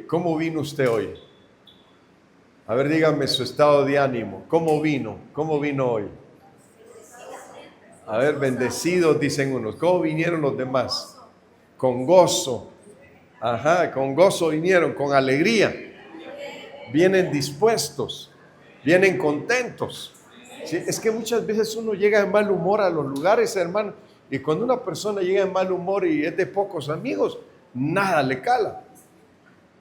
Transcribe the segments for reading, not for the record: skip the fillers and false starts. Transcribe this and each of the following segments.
¿Cómo vino usted hoy? A ver, dígame su estado de ánimo. ¿Cómo vino? ¿Cómo vino hoy? A ver, bendecidos dicen unos. ¿Cómo vinieron los demás? Con gozo. Ajá, con gozo vinieron, con alegría. Vienen dispuestos, vienen contentos. Sí, es que muchas veces uno llega en mal humor a los lugares, hermano, y cuando una persona llega en mal humor y es de pocos amigos, nada le cala,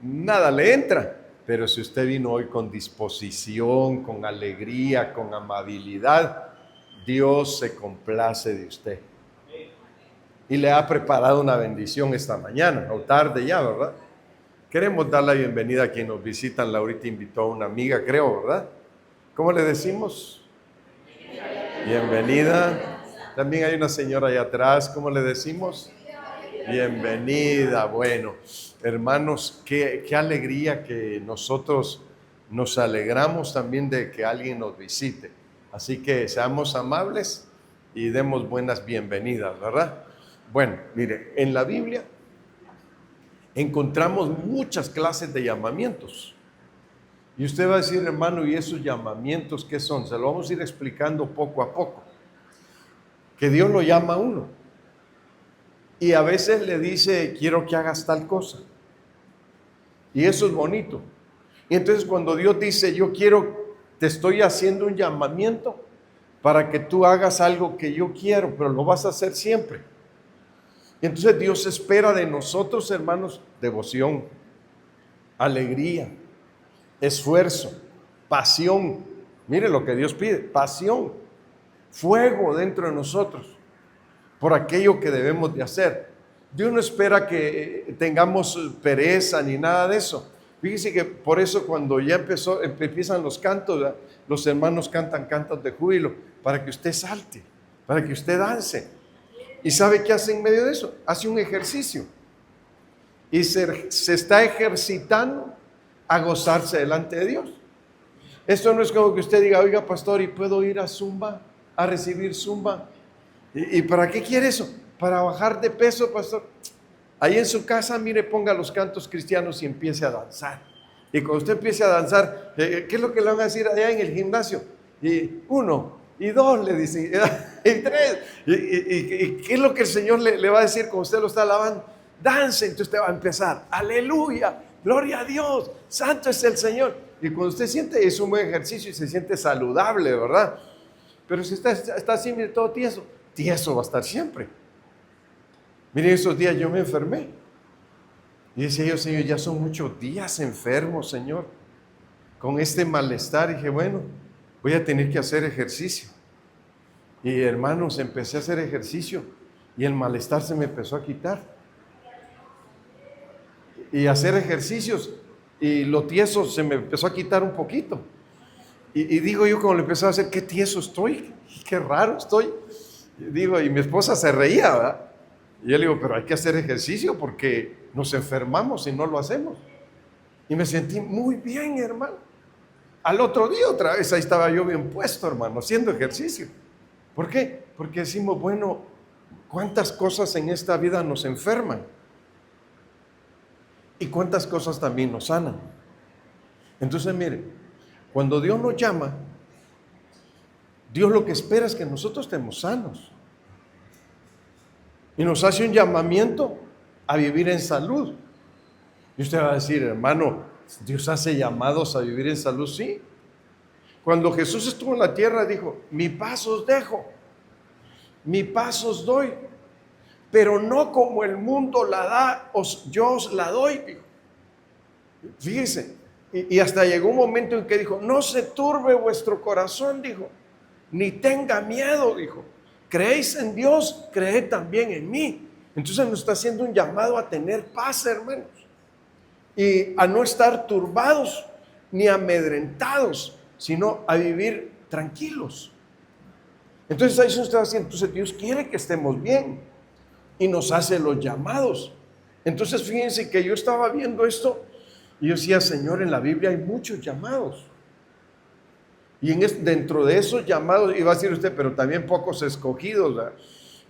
nada le entra. Pero si usted vino hoy con disposición, con alegría, con amabilidad, Dios se complace de usted. Y le ha preparado una bendición esta mañana, o tarde ya, ¿verdad? Queremos dar la bienvenida a quienes nos visitan. Laurita invitó a una amiga, creo, ¿verdad? ¿Cómo le decimos? Bienvenida. También hay una señora allá atrás, ¿cómo le decimos? Bienvenida. Bueno, hermanos, qué alegría que nosotros nos alegramos también de que alguien nos visite. Así que seamos amables y demos buenas bienvenidas, ¿verdad? Bueno, mire, en la Biblia encontramos muchas clases de llamamientos. Y usted va a decir, hermano, ¿y esos llamamientos qué son? Se lo vamos a ir explicando poco a poco. Que Dios lo llama a uno. Y a veces le dice, quiero que hagas tal cosa. Y eso es bonito. Y entonces cuando Dios dice, te estoy haciendo un llamamiento para que tú hagas algo que yo quiero, pero lo vas a hacer siempre. Y entonces Dios espera de nosotros, hermanos, devoción, alegría, esfuerzo, pasión. Mire lo que Dios pide, pasión, fuego dentro de nosotros por aquello que debemos de hacer. Dios no espera que tengamos pereza ni nada de eso. Fíjese que por eso cuando ya empiezan los cantos, ¿verdad? Los hermanos cantan cantos de júbilo para que usted salte, para que usted dance. ¿Y sabe qué hace en medio de eso? Hace un ejercicio y se está ejercitando a gozarse delante de Dios. Esto no es como que usted diga, oiga pastor, ¿y puedo ir a Zumba, a recibir Zumba? ¿Y para qué quiere eso? Para bajar de peso, pastor. Ahí en su casa, mire, ponga los cantos cristianos y empiece a danzar. Y cuando usted empiece a danzar, ¿qué es lo que le van a decir allá en el gimnasio? Y 1, y 2, le dicen, y 3. ¿Y qué es lo que el Señor le va a decir cuando usted lo está alabando? Dance, entonces usted va a empezar. Aleluya, gloria a Dios, santo es el Señor. Y cuando usted siente, es un buen ejercicio y se siente saludable, ¿verdad? Pero si está así, mire, todo tieso va a estar siempre. Mire, esos días yo me enfermé. Y decía yo, Señor, ya son muchos días enfermo, Señor, con este malestar. Y dije, bueno, voy a tener que hacer ejercicio. Y hermanos, empecé a hacer ejercicio y el malestar se me empezó a quitar. Y hacer ejercicios y lo tieso se me empezó a quitar un poquito. Y digo yo, cuando lo empecé a hacer, qué tieso estoy, qué raro estoy. Digo, y mi esposa se reía, ¿verdad? Y yo le digo, pero hay que hacer ejercicio porque nos enfermamos si no lo hacemos. Y me sentí muy bien, hermano. Al otro día otra vez, ahí estaba yo bien puesto, hermano, haciendo ejercicio. ¿Por qué? Porque decimos, bueno, ¿cuántas cosas en esta vida nos enferman? Y cuántas cosas también nos sanan. Entonces, mire, cuando Dios nos llama, Dios lo que espera es que nosotros estemos sanos. Y nos hace un llamamiento a vivir en salud. Y usted va a decir, hermano, Dios hace llamados a vivir en salud, sí. Cuando Jesús estuvo en la tierra dijo, mi paz os dejo, mi paz os doy, pero no como el mundo la da, yo os la doy, dijo. Fíjese, y hasta llegó un momento en que dijo, no se turbe vuestro corazón, dijo, ni tenga miedo, dijo. ¿Creéis en Dios? Creed también en mí. Entonces nos está haciendo un llamado a tener paz, hermanos, y a no estar turbados ni amedrentados, sino a vivir tranquilos. Entonces ahí se está haciendo, entonces Dios quiere que estemos bien y nos hace los llamados. Entonces fíjense que yo estaba viendo esto y yo decía, Señor, en la Biblia hay muchos llamados. Y dentro de esos llamados, iba a decir usted, pero también pocos escogidos, ¿verdad?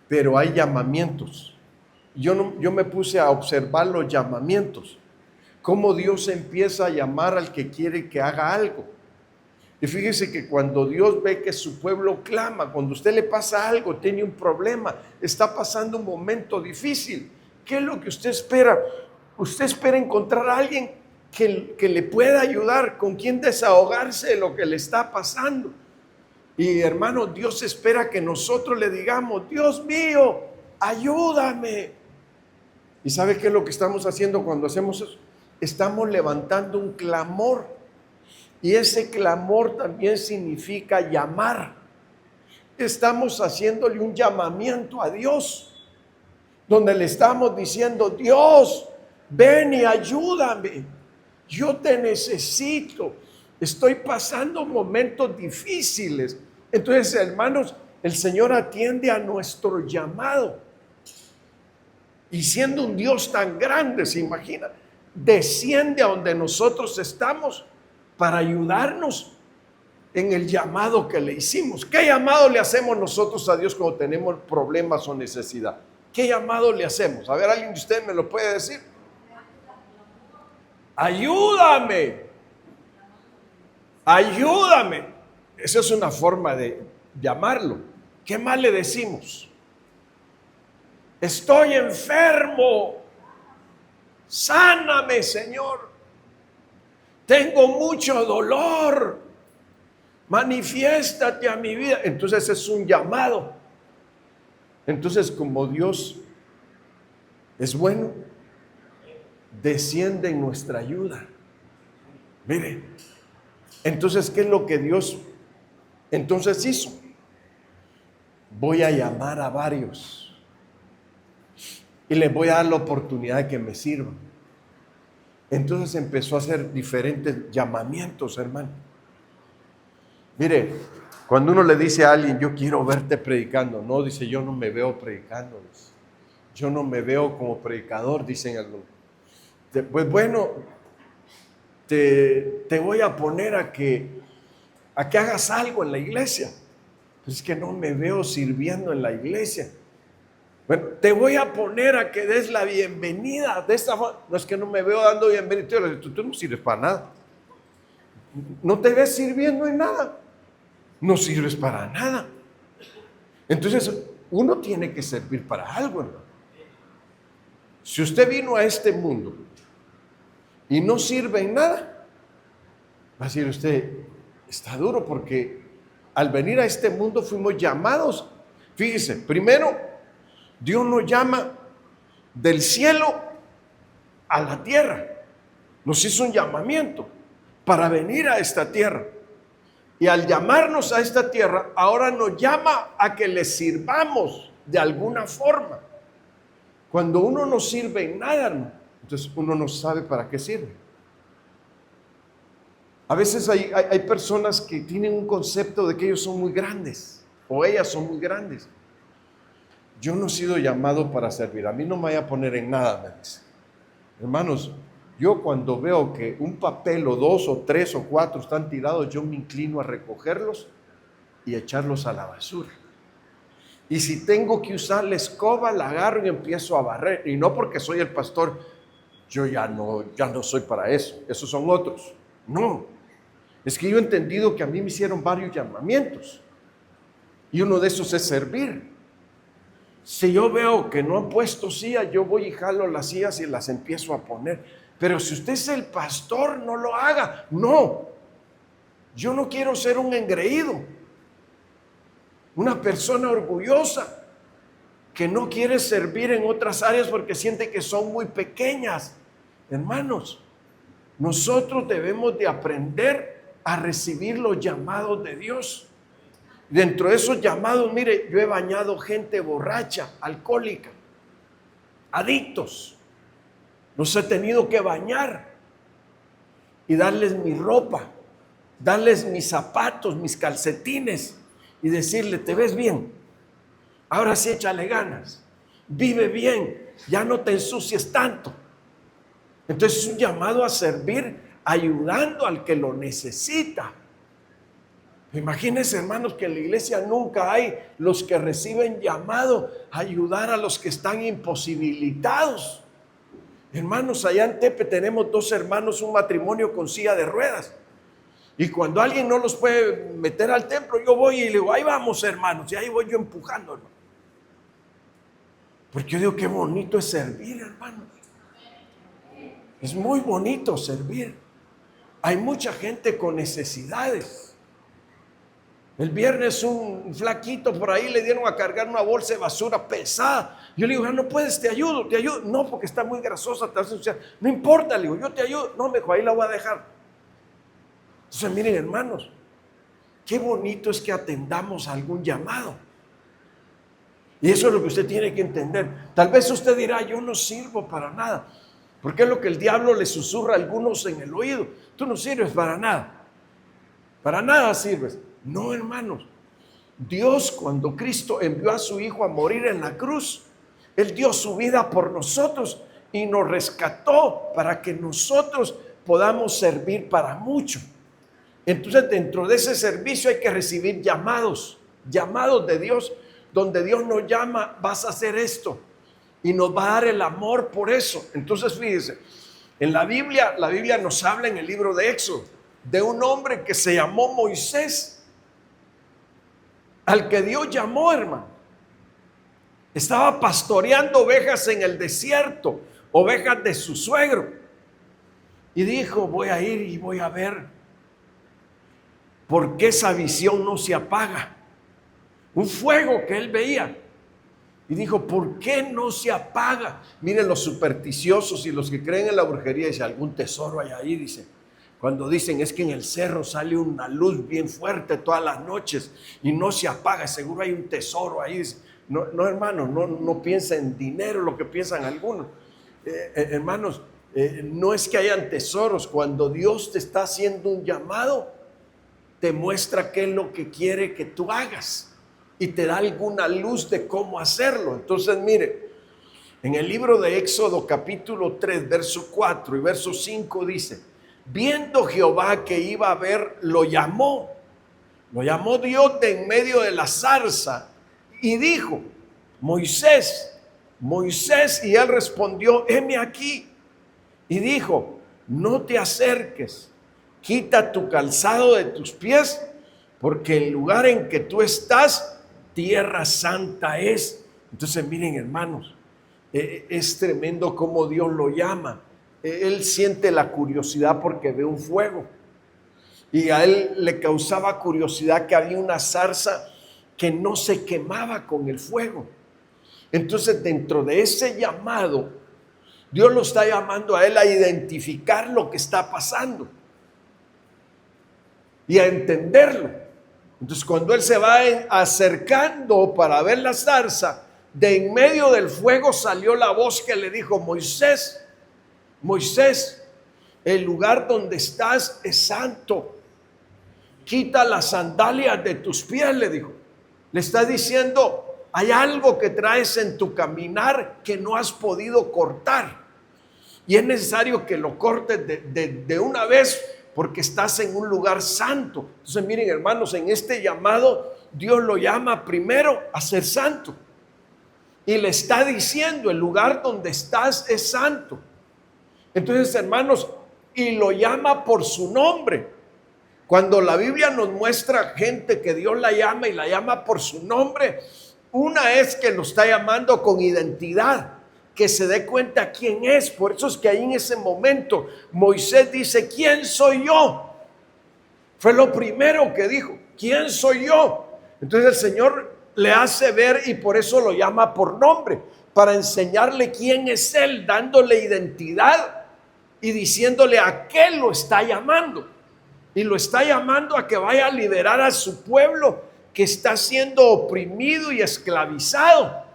Pero hay llamamientos. Yo me puse a observar los llamamientos. cómo Dios empieza a llamar al que quiere que haga algo. Y fíjese que cuando Dios ve que su pueblo clama, cuando a usted le pasa algo, tiene un problema, está pasando un momento difícil, ¿qué es lo que usted espera? Usted espera encontrar a alguien que le pueda ayudar, con quien desahogarse de lo que le está pasando. Y hermano, Dios espera que nosotros le digamos: Dios mío, ayúdame. ¿Y sabe qué es lo que estamos haciendo cuando hacemos eso? Estamos levantando un clamor. Y ese clamor también significa llamar. Estamos haciéndole un llamamiento a Dios, donde le estamos diciendo: Dios, ven y ayúdame. Yo te necesito. Estoy pasando momentos difíciles. Entonces, hermanos, el Señor atiende a nuestro llamado. Y siendo un Dios tan grande, se imagina, desciende a donde nosotros estamos para ayudarnos en el llamado que le hicimos. ¿Qué llamado le hacemos nosotros a Dios cuando tenemos problemas o necesidad? ¿Qué llamado le hacemos? A ver, ¿alguien de ustedes me lo puede decir? Ayúdame. Ayúdame. Esa es una forma de llamarlo. ¿Qué más le decimos? Estoy enfermo. Sáname, Señor. Tengo mucho dolor. Manifiéstate a mi vida. Entonces es un llamado. Entonces, como Dios es bueno, desciende en nuestra ayuda. Mire, entonces, ¿qué es lo que Dios entonces hizo? Voy a llamar a varios y les voy a dar la oportunidad de que me sirvan. Entonces empezó a hacer diferentes llamamientos, hermano. Mire, cuando uno le dice a alguien: yo quiero verte predicando, no, dice: yo no me veo predicando, yo no me veo como predicador, dicen algunos. Pues bueno, te voy a poner a que hagas algo en la iglesia. Pues es que no me veo sirviendo en la iglesia. Bueno, te voy a poner a que des la bienvenida de esta forma. No, es que no me veo dando bienvenida. Tú no sirves para nada. No te ves sirviendo en nada. No sirves para nada. Entonces, uno tiene que servir para algo, ¿no? Si usted vino a este mundo y no sirve en nada, va a decir usted: está duro, porque al venir a este mundo fuimos llamados. Fíjese, primero, Dios nos llama del cielo a la tierra. Nos hizo un llamamiento para venir a esta tierra. Y al llamarnos a esta tierra, ahora nos llama a que le sirvamos de alguna forma. Cuando uno no sirve en nada, entonces uno no sabe para qué sirve. A veces hay personas que tienen un concepto de que ellos son muy grandes o ellas son muy grandes. Yo no he sido llamado para servir. A mí no me vaya a poner en nada, me dice. Hermanos, yo cuando veo que un papel o 2 o 3 o 4 están tirados, yo me inclino a recogerlos y echarlos a la basura. Y si tengo que usar la escoba, la agarro y empiezo a barrer. Y no porque soy el pastor, yo ya no soy para eso. Esos son otros. No. Es que yo he entendido que a mí me hicieron varios llamamientos. Y uno de esos es servir. Si yo veo que no han puesto sillas, yo voy y jalo las sillas y las empiezo a poner. Pero si usted es el pastor, no lo haga. No. Yo no quiero ser un engreído. Una persona orgullosa que no quiere servir en otras áreas porque siente que son muy pequeñas. Hermanos, nosotros debemos de aprender a recibir los llamados de Dios. Dentro de esos llamados, mire, yo he bañado gente borracha, alcohólica, adictos. Los he tenido que bañar y darles mi ropa, darles mis zapatos, mis calcetines y decirle: te ves bien, ahora sí échale ganas, vive bien, ya no te ensucies tanto. Entonces es un llamado a servir, ayudando al que lo necesita. Imagínense, hermanos, que en la iglesia nunca hay los que reciben llamado a ayudar a los que están imposibilitados. Hermanos, allá en Tepe tenemos 2 hermanos, un matrimonio con silla de ruedas. Y cuando alguien no los puede meter al templo, yo voy y le digo, ahí vamos, hermanos. Y ahí voy yo empujando, hermano. Porque yo digo, qué bonito es servir, hermanos. Es muy bonito servir. Hay mucha gente con necesidades. El viernes un flaquito por ahí le dieron a cargar una bolsa de basura pesada. Yo le digo, no puedes, te ayudo. No, porque está muy grasosa, te vas a ensuciar. No importa, le digo, yo te ayudo. No, me dijo, ahí la voy a dejar. Entonces, miren, hermanos, qué bonito es que atendamos a algún llamado. Y eso es lo que usted tiene que entender. Tal vez usted dirá, yo no sirvo para nada. Porque es lo que el diablo le susurra a algunos en el oído. Tú no sirves para nada. Para nada sirves. No, hermanos. Dios, cuando Cristo envió a su Hijo a morir en la cruz, Él dio su vida por nosotros y nos rescató para que nosotros podamos servir para mucho. Entonces, dentro de ese servicio hay que recibir llamados de Dios, donde Dios nos llama, vas a hacer esto, y nos va a dar el amor por eso. Entonces, fíjense, en la Biblia nos habla en el libro de Éxodo de un hombre que se llamó Moisés, al que Dios llamó, hermano. Estaba pastoreando ovejas en el desierto, ovejas de su suegro, y dijo, voy a ir y voy a ver por qué esa visión no se apaga. Un fuego que él veía. Y dijo, ¿por qué no se apaga? Miren, los supersticiosos y los que creen en la brujería, dice, algún tesoro hay ahí, dice. Cuando dicen, es que en el cerro sale una luz bien fuerte todas las noches y no se apaga, seguro hay un tesoro ahí. Dice, no, hermanos, no piensa en dinero lo que piensan algunos. Hermanos, no es que hayan tesoros. Cuando Dios te está haciendo un llamado, te muestra qué es lo que quiere que tú hagas y te da alguna luz de cómo hacerlo. Entonces, mire, en el libro de Éxodo capítulo 3, verso 4 y verso 5 dice, viendo Jehová que iba a ver, lo llamó Dios de en medio de la zarza y dijo, Moisés, Moisés, y él respondió, heme aquí. Y dijo, no te acerques, quita tu calzado de tus pies, porque el lugar en que tú estás, tierra santa es. Entonces, miren, hermanos, es tremendo cómo Dios lo llama. Él siente la curiosidad porque ve un fuego. Y a él le causaba curiosidad que había una zarza que no se quemaba con el fuego. Entonces, dentro de ese llamado, Dios lo está llamando a él a identificar lo que está pasando y a entenderlo. Entonces, cuando él se va acercando para ver la zarza, de en medio del fuego salió la voz que le dijo, Moisés, Moisés, el lugar donde estás es santo. Quita las sandalias de tus pies, le dijo. Le está diciendo, hay algo que traes en tu caminar que no has podido cortar. Y es necesario que lo cortes de una vez, porque estás en un lugar santo. Entonces, miren, hermanos, en este llamado, Dios lo llama primero a ser santo. Y le está diciendo, el lugar donde estás es santo. Entonces, hermanos, y lo llama por su nombre. Cuando la Biblia nos muestra gente que Dios la llama y la llama por su nombre, una es que lo está llamando con identidad, que se dé cuenta quién es. Por eso es que ahí en ese momento Moisés dice, ¿quién soy yo? Fue lo primero que dijo, ¿quién soy yo? Entonces el Señor le hace ver y por eso lo llama por nombre, para enseñarle quién es Él, dándole identidad y diciéndole a qué lo está llamando. Y lo está llamando a que vaya a liberar a su pueblo que está siendo oprimido y esclavizado.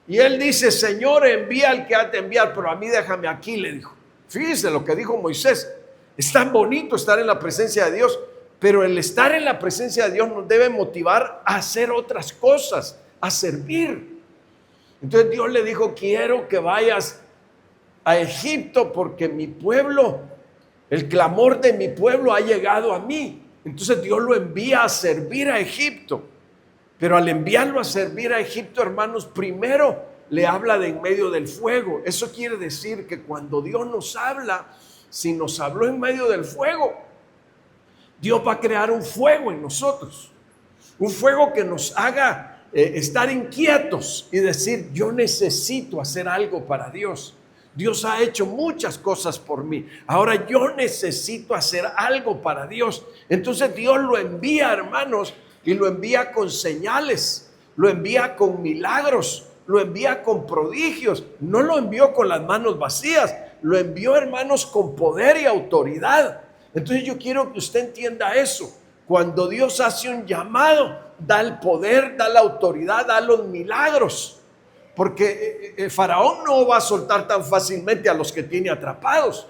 Y él dice, Señor, envía al que ha de enviar, pero a mí déjame aquí, le dijo. Fíjese lo que dijo Moisés. Es tan bonito estar en la presencia de Dios, pero el estar en la presencia de Dios nos debe motivar a hacer otras cosas, a servir. Entonces Dios le dijo, quiero que vayas a Egipto porque mi pueblo, el clamor de mi pueblo ha llegado a mí. Entonces Dios lo envía a servir a Egipto. Pero al enviarlo a servir a Egipto, hermanos, primero le habla de en medio del fuego. Eso quiere decir que cuando Dios nos habla, si nos habló en medio del fuego, Dios va a crear un fuego en nosotros. Un fuego que nos haga estar inquietos y decir, yo necesito hacer algo para Dios. Dios ha hecho muchas cosas por mí. Ahora yo necesito hacer algo para Dios. Entonces Dios lo envía, hermanos, y lo envía con señales, lo envía con milagros, lo envía con prodigios. No lo envió con las manos vacías, lo envió, hermanos, con poder y autoridad. Entonces yo quiero que usted entienda eso. Cuando Dios hace un llamado, da el poder, da la autoridad, da los milagros. Porque el faraón no va a soltar tan fácilmente a los que tiene atrapados.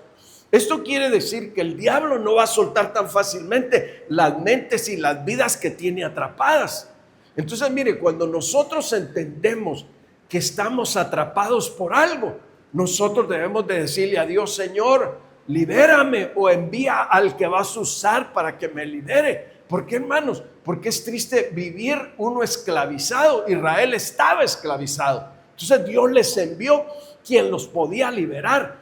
Esto quiere decir que el diablo no va a soltar tan fácilmente las mentes y las vidas que tiene atrapadas. Entonces, mire, cuando nosotros entendemos que estamos atrapados por algo, nosotros debemos de decirle a Dios, Señor, libérame, o envía al que vas a usar para que me libere. ¿Por qué, hermanos? Porque es triste vivir uno esclavizado. Israel estaba esclavizado. Entonces Dios les envió quien los podía liberar.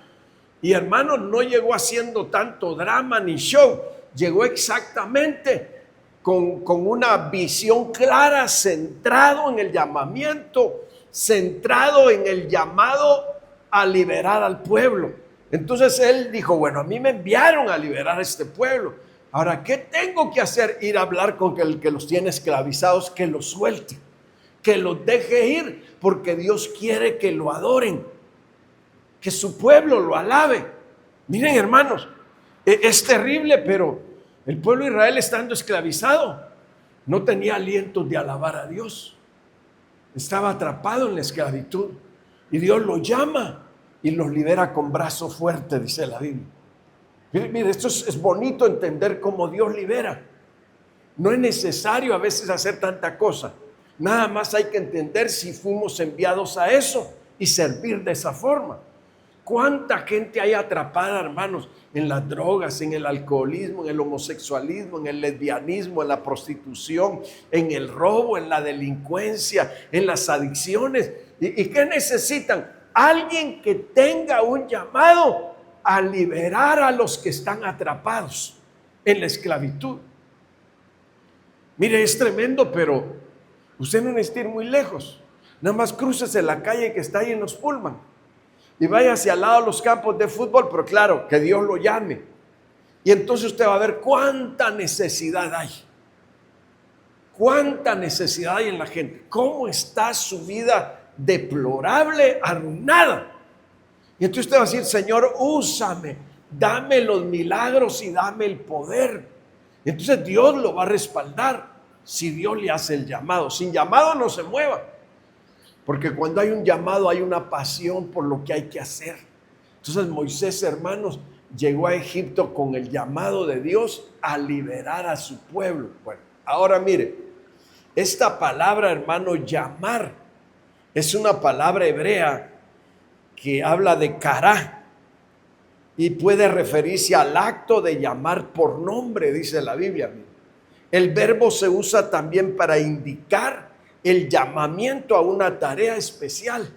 Y, hermanos, no llegó haciendo tanto drama ni show. Llegó exactamente con una visión clara, centrado en el llamamiento, centrado en el llamado a liberar al pueblo. Entonces él dijo, bueno, a mí me enviaron a liberar a este pueblo. Ahora, ¿qué tengo que hacer? Ir a hablar con el que los tiene esclavizados, que los suelte, que los deje ir, porque Dios quiere que lo adoren, que su pueblo lo alabe. Miren, hermanos, es terrible, pero el pueblo de Israel, estando esclavizado, no tenía aliento de alabar a Dios. Estaba atrapado en la esclavitud y Dios lo llama y los libera con brazo fuerte, dice la Biblia. Mire, esto es bonito entender cómo Dios libera. No es necesario a veces hacer tanta cosa. Nada más hay que entender si fuimos enviados a eso y servir de esa forma. ¿Cuánta gente hay atrapada, hermanos, en las drogas, en el alcoholismo, en el homosexualismo, en el lesbianismo, en la prostitución, en el robo, en la delincuencia, en las adicciones? ¿Y qué necesitan? Alguien que tenga un llamado a liberar a los que están atrapados en la esclavitud. Mire, es tremendo, pero usted no necesita ir muy lejos. Nada más crúcese la calle que está ahí en los Pullman y vaya hacia al lado de los campos de fútbol, pero claro, que Dios lo llame. Y entonces usted va a ver cuánta necesidad hay. Cuánta necesidad hay en la gente. Cómo está su vida deplorable, arruinada. Y entonces usted va a decir, Señor, úsame, dame los milagros y dame el poder. Y entonces Dios lo va a respaldar si Dios le hace el llamado. Sin llamado no se mueva, porque cuando hay un llamado hay una pasión por lo que hay que hacer. Entonces Moisés, hermanos, llegó a Egipto con el llamado de Dios a liberar a su pueblo. Bueno, ahora mire, esta palabra, hermano, llamar, es una palabra hebrea que habla de kará y puede referirse al acto de llamar por nombre, dice la Biblia. El verbo se usa también para indicar el llamamiento a una tarea especial.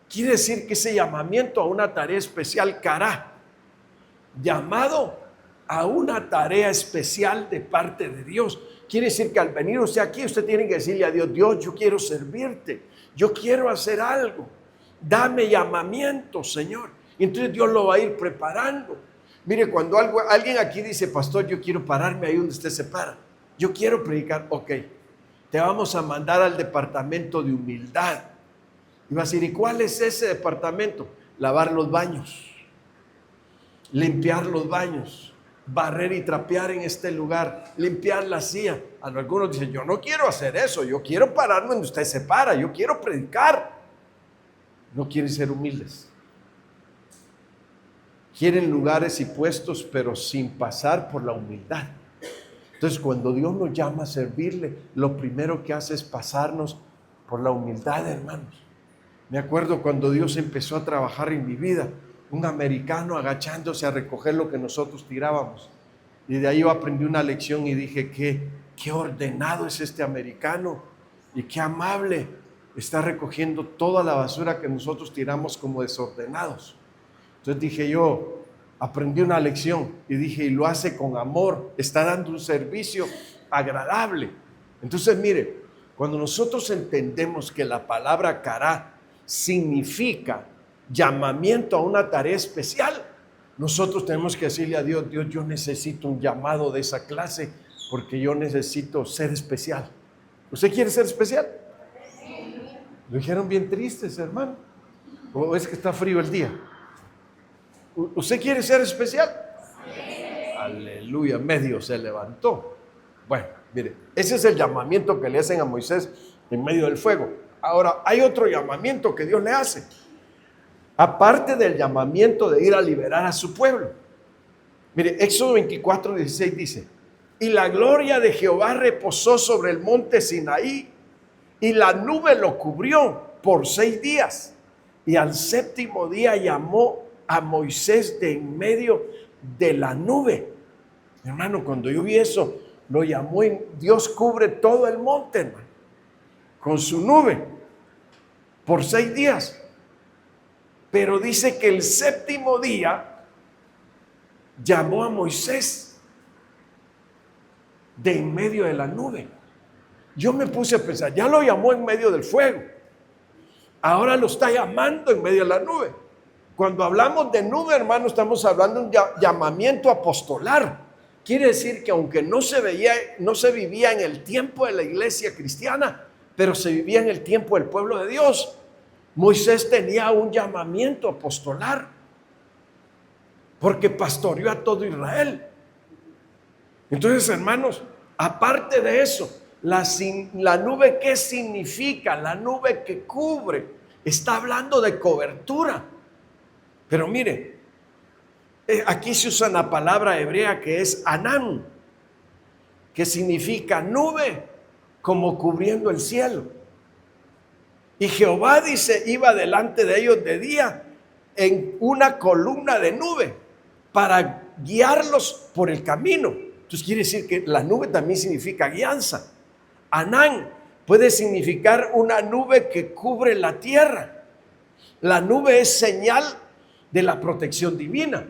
Quiere decir que ese llamamiento a una tarea especial, kará, llamado a una tarea especial de parte de Dios. Quiere decir que al venir usted aquí, usted tiene que decirle a Dios, Dios, yo quiero servirte, yo quiero hacer algo. Dame llamamiento, Señor. Y entonces Dios lo va a ir preparando. Mire, cuando alguien aquí dice, pastor, yo quiero pararme ahí donde usted se para, yo quiero predicar, ok, te vamos a mandar al departamento de humildad. Y va a decir, ¿y cuál es ese departamento? Lavar los baños, limpiar los baños, barrer y trapear en este lugar, limpiar la silla. Algunos dicen, yo no quiero hacer eso, yo quiero pararme donde usted se para, yo quiero predicar. No quieren ser humildes. Quieren lugares y puestos, pero sin pasar por la humildad. Entonces, cuando Dios nos llama a servirle, lo primero que hace es pasarnos por la humildad, hermanos. Me acuerdo cuando Dios empezó a trabajar en mi vida, un americano agachándose a recoger lo que nosotros tirábamos. Y de ahí yo aprendí una lección y dije, qué ordenado es este americano y qué amable. está recogiendo toda la basura que nosotros tiramos como desordenados. Entonces dije yo, aprendí una lección y dije, y lo hace con amor, está dando un servicio agradable. Entonces mire, cuando nosotros entendemos que la palabra cará significa llamamiento a una tarea especial, nosotros tenemos que decirle a Dios, Dios, yo necesito un llamado de esa clase porque yo necesito ser especial. ¿Usted quiere ser especial? Lo dijeron bien tristes, hermano. ¿O es que está frío el día? ¿Usted quiere ser especial? Sí. Aleluya, medio se levantó. Bueno, mire, ese es el llamamiento que le hacen a Moisés en medio del fuego. Ahora, hay otro llamamiento que Dios le hace. Aparte del llamamiento de ir a liberar a su pueblo. Mire, Éxodo 24:16 dice, y la gloria de Jehová reposó sobre el monte Sinaí, y la nube lo cubrió por 6 días. Y al 7º día llamó a Moisés de en medio de la nube. Hermano, cuando yo vi eso, lo llamó, Dios cubre todo el monte, hermano, con su nube por 6 días. Pero dice que el 7º día llamó a Moisés de en medio de la nube. Yo me puse a pensar, ya lo llamó en medio del fuego, ahora lo está llamando en medio de la nube. Cuando hablamos de nube, hermano, estamos hablando de un llamamiento apostolar. Quiere decir que aunque no se vivía en el tiempo de la iglesia cristiana, pero se vivía en el tiempo del pueblo de Dios. Moisés tenía un llamamiento apostolar porque pastoreó a todo Israel. Entonces, hermanos, aparte de eso, la nube, ¿qué significa? La nube que cubre, está hablando de cobertura. Pero mire, aquí se usa la palabra hebrea que es anán, que significa nube como cubriendo el cielo. Y Jehová, dice, iba delante de ellos de día en una columna de nube para guiarlos por el camino. Entonces quiere decir que la nube también significa guianza. Anán puede significar una nube que cubre la tierra. La nube es señal de la protección divina.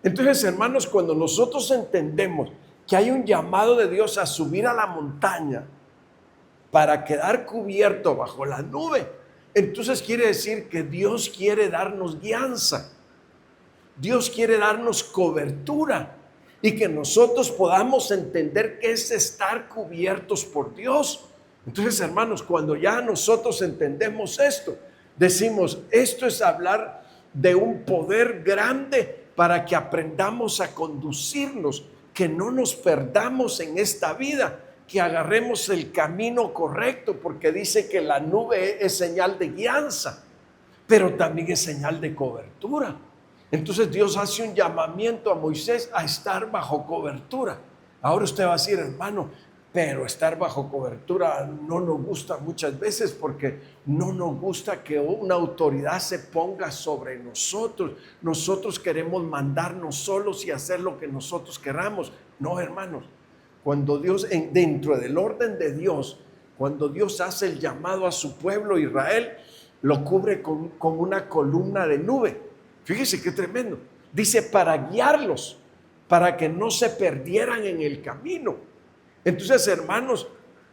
Entonces, hermanos, cuando nosotros entendemos que hay un llamado de Dios a subir a la montaña para quedar cubierto bajo la nube, entonces quiere decir que Dios quiere darnos guianza, Dios quiere darnos cobertura y que nosotros podamos entender qué es estar cubiertos por Dios. Entonces, hermanos, cuando ya nosotros entendemos esto, decimos, esto es hablar de un poder grande para que aprendamos a conducirnos, que no nos perdamos en esta vida, que agarremos el camino correcto, porque dice que la nube es señal de guianza, pero también es señal de cobertura. Entonces Dios hace un llamamiento a Moisés a estar bajo cobertura. Ahora usted va a decir, hermano, pero estar bajo cobertura no nos gusta muchas veces porque no nos gusta que una autoridad se ponga sobre nosotros. Nosotros queremos mandarnos solos y hacer lo que nosotros queramos. No, hermanos, cuando Dios, dentro del orden de Dios, cuando Dios hace el llamado a su pueblo Israel, lo cubre con una columna de nube. Fíjese qué tremendo. Dice para guiarlos, para que no se perdieran en el camino. Entonces, hermanos,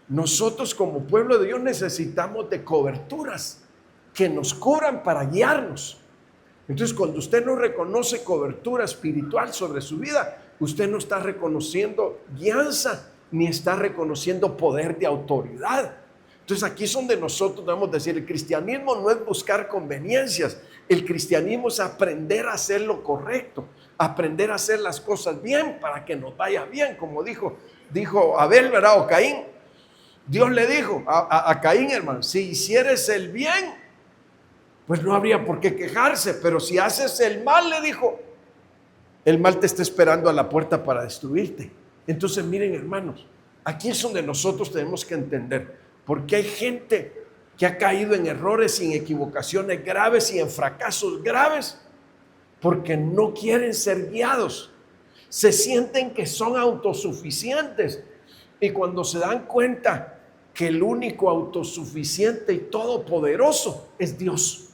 nosotros como pueblo de Dios necesitamos de coberturas que nos cubran para guiarnos. Entonces, cuando usted no reconoce cobertura espiritual sobre su vida, usted no está reconociendo guianza ni está reconociendo poder de autoridad. Entonces, aquí es donde nosotros debemos decir, el cristianismo no es buscar conveniencias, el cristianismo es aprender a hacer lo correcto, aprender a hacer las cosas bien para que nos vaya bien, como dijo Abel, ¿verdad? O Caín. Dios le dijo a Caín, hermano, si hicieres el bien, pues no habría por qué quejarse, pero si haces el mal, le dijo, el mal te está esperando a la puerta para destruirte. Entonces, miren, hermanos, aquí es donde nosotros tenemos que entender, porque hay gente que ha caído en errores y en equivocaciones graves y en fracasos graves, porque no quieren ser guiados. Se sienten que son autosuficientes y cuando se dan cuenta que el único autosuficiente y todopoderoso es Dios.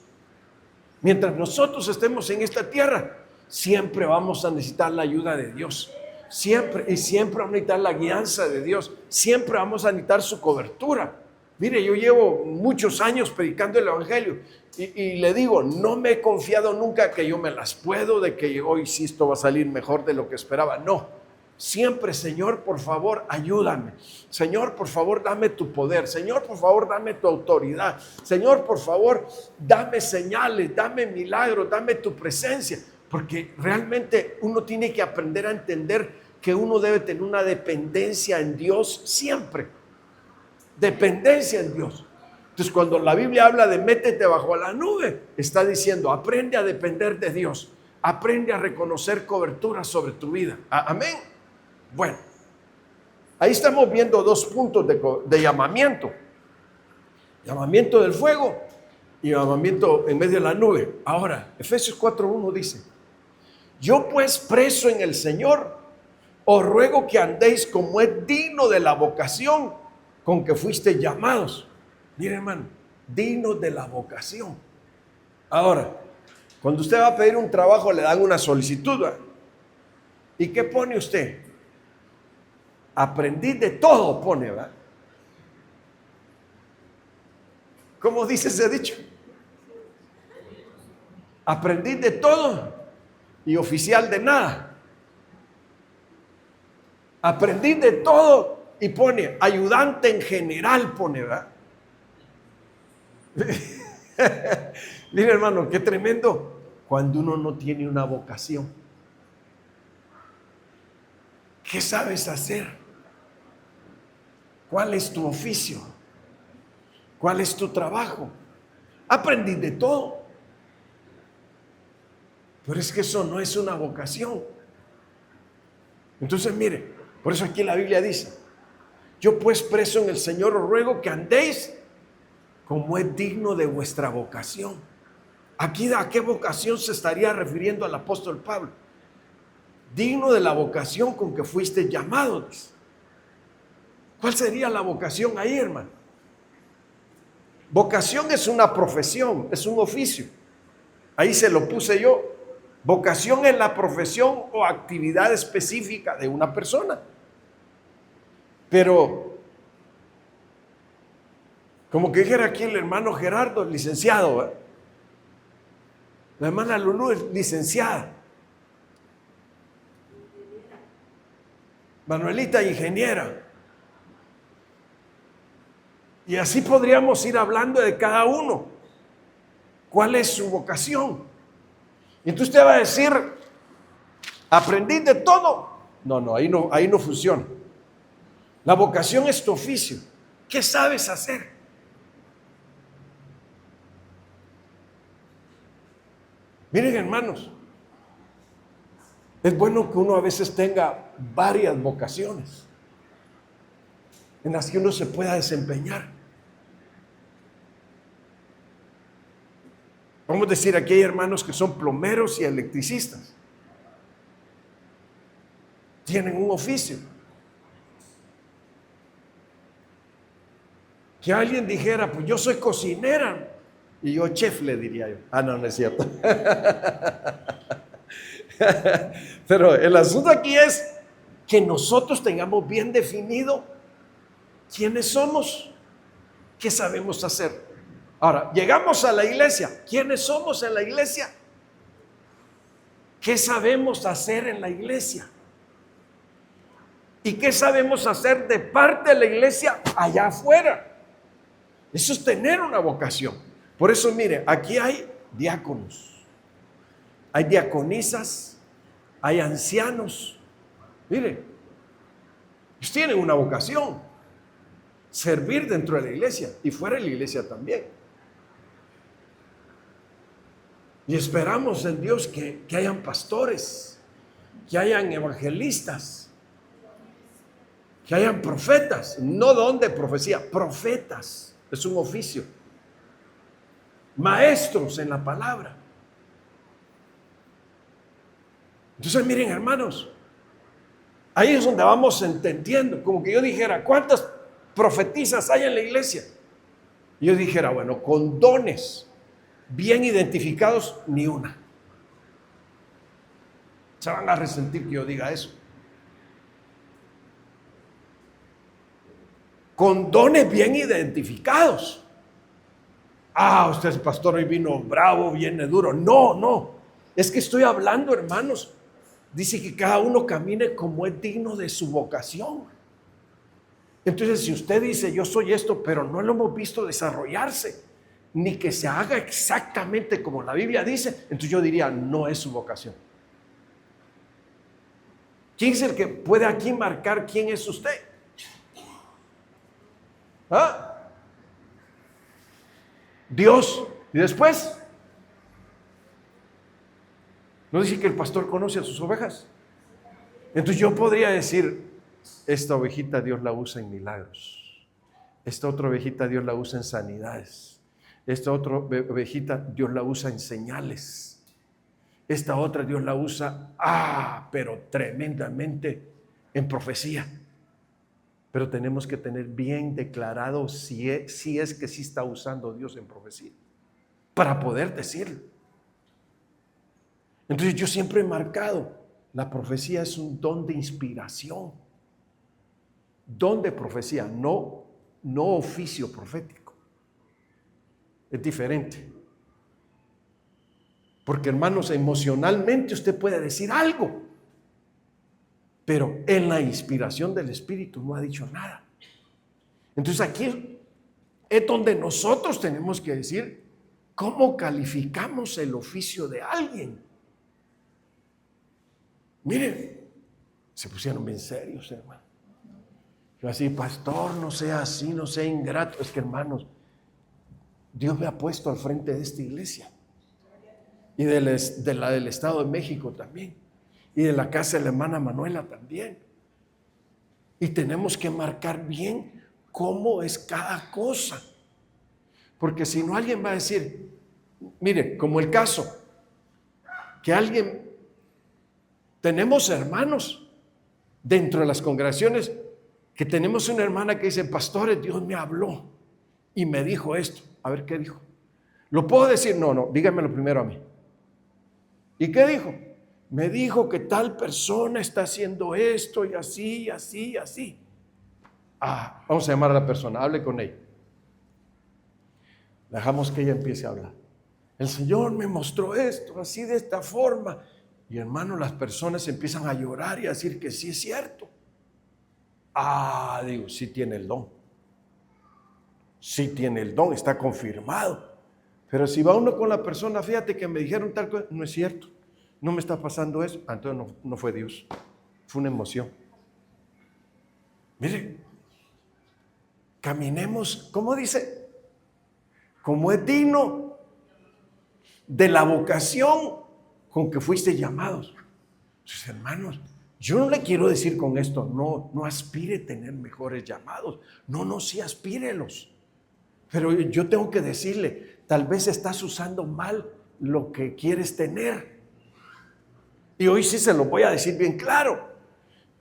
Mientras nosotros estemos en esta tierra, siempre vamos a necesitar la ayuda de Dios. Siempre vamos a necesitar la guianza de Dios. Siempre vamos a necesitar su cobertura. Mire, yo llevo muchos años predicando el Evangelio y le digo, no me he confiado nunca que yo me las puedo, de que hoy sí esto va a salir mejor de lo que esperaba. No. Siempre, Señor, por favor, ayúdame. Señor, por favor, dame tu poder. Señor, por favor, dame tu autoridad. Señor, por favor, dame señales, dame milagros, dame tu presencia. Porque realmente uno tiene que aprender a entender que uno debe tener una dependencia en Dios siempre. Dependencia en Dios. Entonces, cuando la Biblia habla de métete bajo la nube, está diciendo, aprende a depender de Dios. Aprende a reconocer cobertura sobre tu vida. Amén. Bueno, ahí estamos viendo dos puntos de llamamiento. Llamamiento del fuego y llamamiento en medio de la nube. Ahora, Efesios 4:1 dice, yo pues preso en el Señor, os ruego que andéis como es digno de la vocación con que fuisteis llamados. Mire, hermano, dignos de la vocación. Ahora, cuando usted va a pedir un trabajo, le dan una solicitud, ¿verdad? ¿Y qué pone usted? Aprendí de todo, pone, ¿verdad? ¿Cómo dice ese dicho? Aprendí de todo y oficial de nada. Aprendí de todo y pone ayudante en general, pone, ¿verdad? Mira, hermano, qué tremendo cuando uno no tiene una vocación. ¿Qué sabes hacer? ¿Cuál es tu oficio? ¿Cuál es tu trabajo? Aprendí de todo. Pero es que eso no es una vocación. Entonces, mire, por eso aquí la Biblia dice, yo pues preso en el Señor os ruego que andéis como es digno de vuestra vocación. Aquí, ¿a qué vocación se estaría refiriendo el apóstol Pablo? Digno de la vocación con que fuiste llamados. ¿Cuál sería la vocación ahí, hermano? Vocación es una profesión, es un oficio. Ahí se lo puse yo. Vocación es la profesión o actividad específica de una persona. Pero, como que dijera aquí el hermano Gerardo, licenciado, ¿eh? La hermana Lulú es licenciada. Manuelita, ingeniera. Y así podríamos ir hablando de cada uno. ¿Cuál es su vocación? Y entonces usted va a decir, aprendí de todo. No, ahí no funciona. La vocación es tu oficio. ¿Qué sabes hacer? Miren, hermanos, es bueno que uno a veces tenga varias vocaciones en las que uno se pueda desempeñar. Vamos a decir, aquí hay hermanos que son plomeros y electricistas. Tienen un oficio. Que alguien dijera, pues yo soy cocinera. Y yo chef le diría yo. No es cierto. Pero el asunto aquí es que nosotros tengamos bien definido quiénes somos, qué sabemos hacer. Ahora, llegamos a la iglesia. ¿Quiénes somos en la iglesia? ¿Qué sabemos hacer en la iglesia? ¿Y qué sabemos hacer de parte de la iglesia allá afuera? Eso es tener una vocación. Por eso, mire, aquí hay diáconos, hay diaconisas, hay ancianos. Mire, ellos tienen una vocación, servir dentro de la iglesia y fuera de la iglesia también. Y esperamos en Dios que hayan pastores, que hayan evangelistas, que hayan profetas, no don de profecía, profetas, es un oficio. Maestros en la palabra. Entonces, miren, hermanos, ahí es donde vamos entendiendo, como que yo dijera, ¿cuántas profetizas hay en la iglesia? Y yo dijera, bueno, con dones bien identificados, ni una. Se van a resentir que yo diga eso. Con dones bien identificados. Usted es pastor, hoy vino bravo, viene duro. No. Es que estoy hablando, hermanos. Dice que cada uno camine como es digno de su vocación. Entonces, si usted dice, yo soy esto, pero no lo hemos visto desarrollarse, ni que se haga exactamente como la Biblia dice, entonces yo diría, no es su vocación. ¿Quién es el que puede aquí marcar quién es usted? Dios. Y después, ¿no dice que el pastor conoce a sus ovejas? Entonces yo podría decir, esta ovejita Dios la usa en milagros. Esta otra ovejita Dios la usa en sanidades. Esta otra ovejita Dios la usa en señales. Esta otra Dios la usa, pero tremendamente en profecía. Pero tenemos que tener bien declarado si es que sí está usando Dios en profecía, para poder decirlo. Entonces yo siempre he marcado, la profecía es un don de inspiración. Don de profecía, no oficio profético. Es diferente. Porque, hermanos, emocionalmente usted puede decir algo, pero en la inspiración del Espíritu no ha dicho nada. Entonces aquí es donde nosotros tenemos que decir cómo calificamos el oficio de alguien. Miren, se pusieron bien serios, hermano. Yo así, pastor, no sea así, no sea ingrato. Es que, hermanos, Dios me ha puesto al frente de esta iglesia y de la del Estado de México también, y de la casa de la hermana Manuela también. Y tenemos que marcar bien cómo es cada cosa, porque si no alguien va a decir, mire, como el caso que tenemos hermanos dentro de las congregaciones, que tenemos una hermana que dice, pastores, Dios me habló y me dijo esto. A ver, ¿qué dijo? ¿Lo puedo decir? No, dígamelo primero a mí. ¿Y qué dijo? Me dijo que tal persona está haciendo esto y así, y así, y así. Vamos a llamar a la persona, hable con ella. Dejamos que ella empiece a hablar. El Señor me mostró esto, así de esta forma. Y hermano, las personas empiezan a llorar y a decir que sí es cierto. Digo, sí tiene el don. Sí tiene el don, está confirmado. Pero si va uno con la persona, fíjate que me dijeron tal cosa, no es cierto. No me está pasando eso. Entonces no fue Dios. Fue una emoción. Mire, caminemos, ¿cómo dice? Como es digno de la vocación con que fuiste llamados. Entonces, hermanos, yo no le quiero decir con esto, no aspire a tener mejores llamados. No, sí aspírelos. Pero yo tengo que decirle, tal vez estás usando mal lo que quieres tener. Y hoy sí se lo voy a decir bien claro.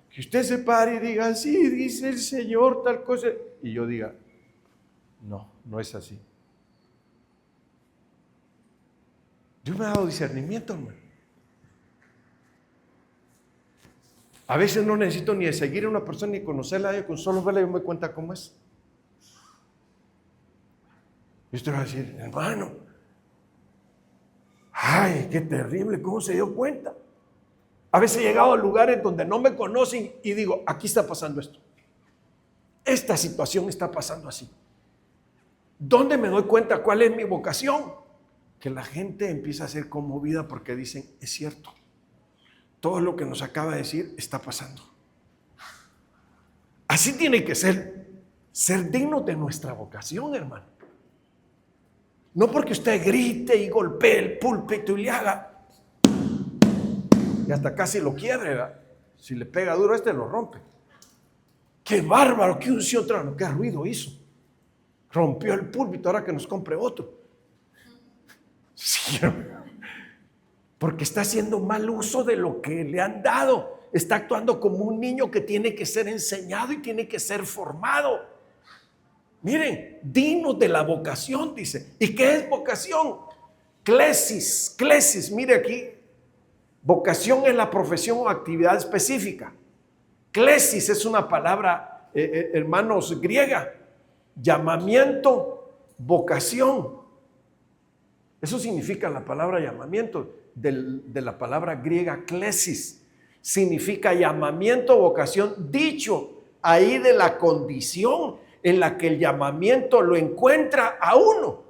Que usted se pare y diga, sí, dice el Señor tal cosa. Y yo diga, no es así. Dios me ha dado discernimiento, hermano. A veces no necesito ni de seguir a una persona ni conocerla, con solo verla yo me doy cuenta cómo es. Y usted va a decir, hermano, qué terrible, ¿cómo se dio cuenta? A veces he llegado a lugares donde no me conocen y digo, aquí está pasando esto. Esta situación está pasando así. ¿Dónde me doy cuenta cuál es mi vocación? Que la gente empieza a ser conmovida porque dicen, es cierto. Todo lo que nos acaba de decir está pasando. Así tiene que ser digno de nuestra vocación, hermano. No porque usted grite y golpee el púlpito y le haga, y hasta casi lo quiebre, ¿verdad? Si le pega duro lo rompe. ¡Qué bárbaro! ¡Qué unción! ¡Qué ruido hizo! Rompió el púlpito, ahora que nos compre otro. Sí, porque está haciendo mal uso de lo que le han dado. Está actuando como un niño que tiene que ser enseñado y tiene que ser formado. Miren, dinos de la vocación, dice. ¿Y qué es vocación? Clesis, mire aquí. Vocación es la profesión o actividad específica. Clesis es una palabra, hermanos, griega. Llamamiento, vocación. Eso significa la palabra llamamiento, de la palabra griega clesis. Significa llamamiento, vocación, dicho ahí de la condición en la que el llamamiento lo encuentra a uno.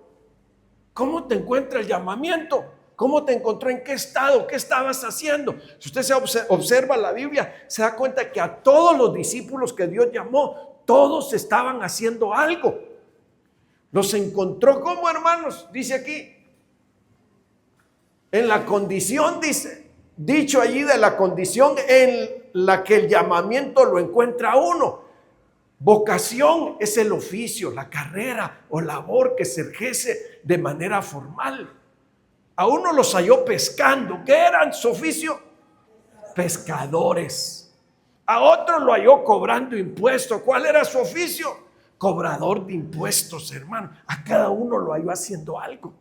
¿Cómo te encuentra el llamamiento? ¿Cómo te encontró? ¿En qué estado? ¿Qué estabas haciendo? Si usted se observa la Biblia, se da cuenta que a todos los discípulos que Dios llamó, todos estaban haciendo algo. Los encontró como hermanos, dice aquí. En la condición, dice, dicho allí de la condición en la que el llamamiento lo encuentra a uno. Vocación es el oficio, la carrera o labor que se ejerce de manera formal. A uno los halló pescando. ¿Qué eran su oficio? Pescadores. A otro lo halló cobrando impuestos. ¿Cuál era su oficio? Cobrador de impuestos, hermano. A cada uno lo halló haciendo algo.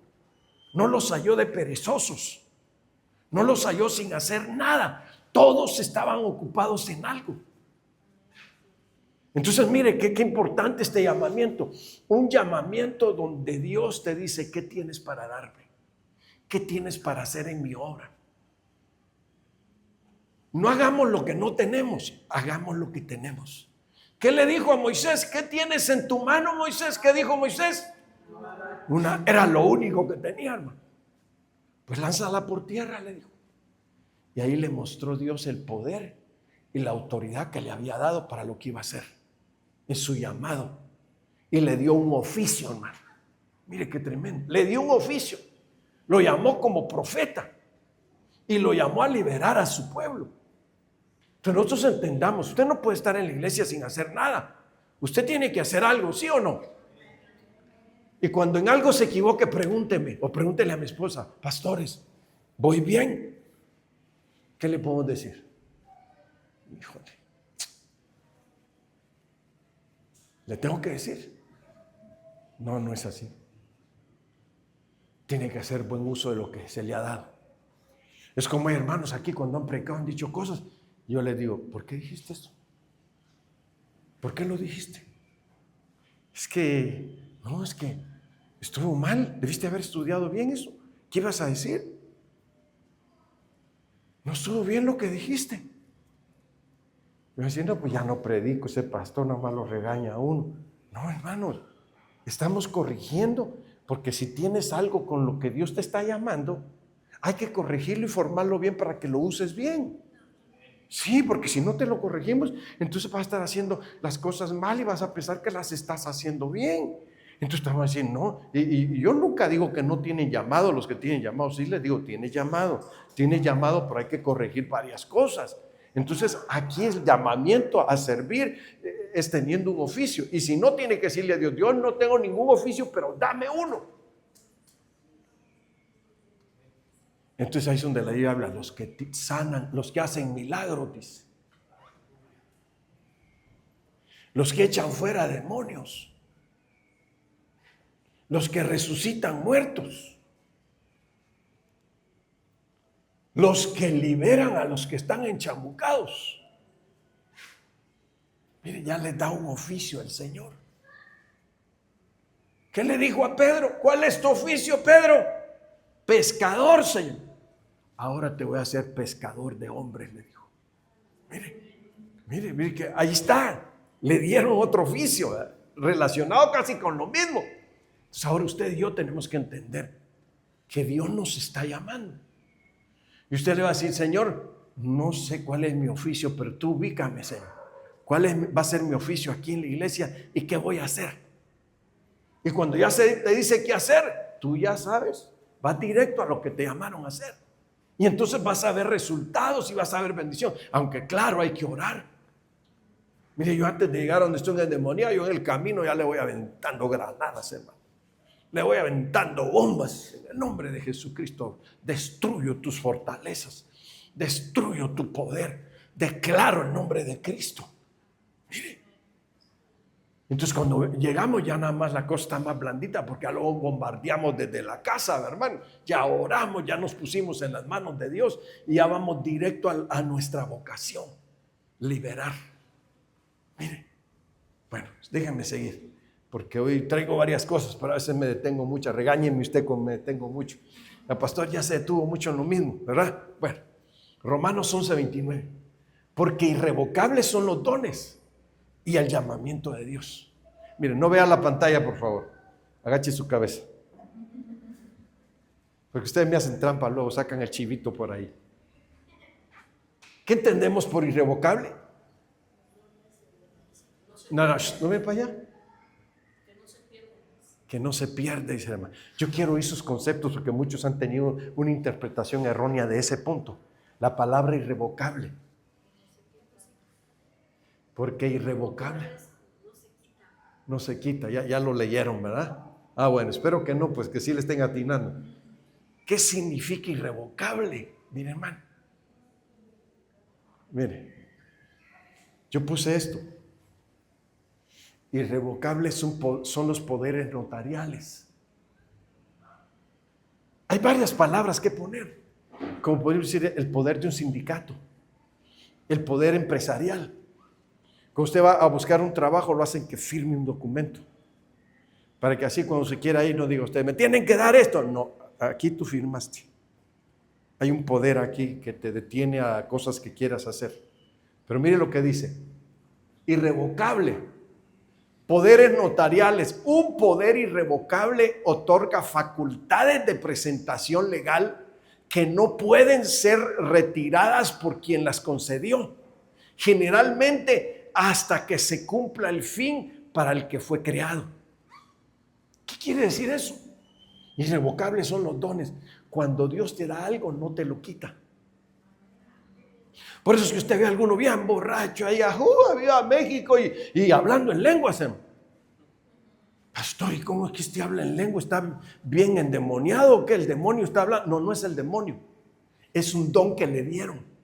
No los halló de perezosos. No los halló sin hacer nada. Todos estaban ocupados en algo. Entonces, mire, qué importante este llamamiento. Un llamamiento donde Dios te dice, ¿qué tienes para darme? ¿Qué tienes para hacer en mi obra? No hagamos lo que no tenemos, hagamos lo que tenemos. ¿Qué le dijo a Moisés? ¿Qué tienes en tu mano, Moisés? ¿Qué dijo Moisés? Era lo único que tenía, hermano. Pues lánzala por tierra, le dijo. Y ahí le mostró Dios el poder y la autoridad que le había dado para lo que iba a hacer. Es su llamado. Y le dio un oficio, hermano. Mire qué tremendo. Le dio un oficio. Lo llamó como profeta. Y lo llamó a liberar a su pueblo. Entonces nosotros entendamos, usted no puede estar en la iglesia sin hacer nada. Usted tiene que hacer algo, ¿sí o no? Y cuando en algo se equivoque, pregúnteme o pregúntele a mi esposa, pastores, ¿voy bien? ¿Qué le podemos decir? Híjole, ¿le tengo que decir? No, no es así. Tiene que hacer buen uso de lo que se le ha dado. Es como hay hermanos aquí cuando han predicado, han dicho cosas. Yo les digo, ¿por qué dijiste eso? ¿Por qué lo dijiste? Es que estuvo mal. Debiste haber estudiado bien eso. ¿Qué ibas a decir? No estuvo bien lo que dijiste. Yo diciendo, pues ya no predico, ese pastor nomás lo regaña a uno. No, hermanos, estamos corrigiendo, porque si tienes algo con lo que Dios te está llamando, hay que corregirlo y formarlo bien para que lo uses bien. Sí, porque si no te lo corregimos, entonces vas a estar haciendo las cosas mal y vas a pensar que las estás haciendo bien. Entonces estamos diciendo, no, y yo nunca digo que no tienen llamado los que tienen llamado, sí les digo, tiene llamado, pero hay que corregir varias cosas. Entonces aquí el llamamiento a servir es teniendo un oficio, y si no, tiene que decirle a Dios, Dios, no tengo ningún oficio, pero dame uno. Entonces ahí es donde la Biblia habla, los que sanan, los que hacen milagros, dice. Los que echan fuera demonios. Los que resucitan muertos. Los que liberan a los que están enchamucados. Mire, ya les da un oficio el Señor. ¿Qué le dijo a Pedro? ¿Cuál es tu oficio, Pedro? Pescador, Señor. Ahora te voy a hacer pescador de hombres, le dijo. Mire que ahí está. Le dieron otro oficio, ¿verdad? Relacionado casi con lo mismo. Entonces ahora usted y yo tenemos que entender que Dios nos está llamando. Y usted le va a decir, Señor, no sé cuál es mi oficio, pero tú ubícame, Señor. Va a ser mi oficio aquí en la iglesia y qué voy a hacer? Y cuando ya te dice qué hacer, tú ya sabes, vas directo a lo que te llamaron a hacer. Y entonces vas a ver resultados y vas a ver bendición. Aunque claro, hay que orar. Mire, yo antes de llegar a donde estoy en el demonio, yo en el camino ya le voy aventando granadas, hermano. Le voy aventando bombas. En el nombre de Jesucristo, destruyo tus fortalezas. Destruyo tu poder. Declaro el nombre de Cristo. Mire. Entonces cuando llegamos ya nada más la cosa está más blandita, porque ya luego bombardeamos desde la casa, hermano. Ya oramos, ya nos pusimos en las manos de Dios y ya vamos directo a nuestra vocación, liberar. Mire, bueno, déjenme seguir, porque hoy traigo varias cosas, pero a veces me detengo mucho. Regáñenme usted con me detengo mucho. El pastor ya se detuvo mucho en lo mismo, ¿verdad? Bueno, Romanos 11:29. Porque irrevocables son los dones y el llamamiento de Dios. Miren, no vea la pantalla, por favor. Agache su cabeza. Porque ustedes me hacen trampa, luego sacan el chivito por ahí. ¿Qué entendemos por irrevocable? No ve para allá. Que no se pierde, dice el hermano. Yo quiero oír sus conceptos porque muchos han tenido una interpretación errónea de ese punto. La palabra irrevocable. Porque irrevocable no se quita, ya lo leyeron, ¿verdad? Ah, bueno, espero que no, pues que sí le estén atinando. ¿Qué significa irrevocable? Mire, hermano. Mire, yo puse esto. Irrevocables son los poderes notariales. Hay varias palabras que poner, como podemos decir el poder de un sindicato, el poder empresarial. Cuando usted va a buscar un trabajo, lo hacen que firme un documento, para que así cuando se quiera ir no diga usted, me tienen que dar esto. No, aquí tú firmaste. Hay un poder aquí que te detiene a cosas que quieras hacer. Pero mire lo que dice, irrevocable. Poderes notariales. Un poder irrevocable otorga facultades de presentación legal que no pueden ser retiradas por quien las concedió, generalmente hasta que se cumpla el fin para el que fue creado. ¿Qué quiere decir eso? Irrevocables son los dones. Cuando Dios te da algo, no te lo quita. Por eso es que usted ve a alguno bien borracho ahí, viva México, y hablando en lenguas. Pastor, ¿y cómo es que usted habla en lengua? ¿Está bien endemoniado o qué? ¿El demonio está hablando? No, no es el demonio. Es un don que le dieron.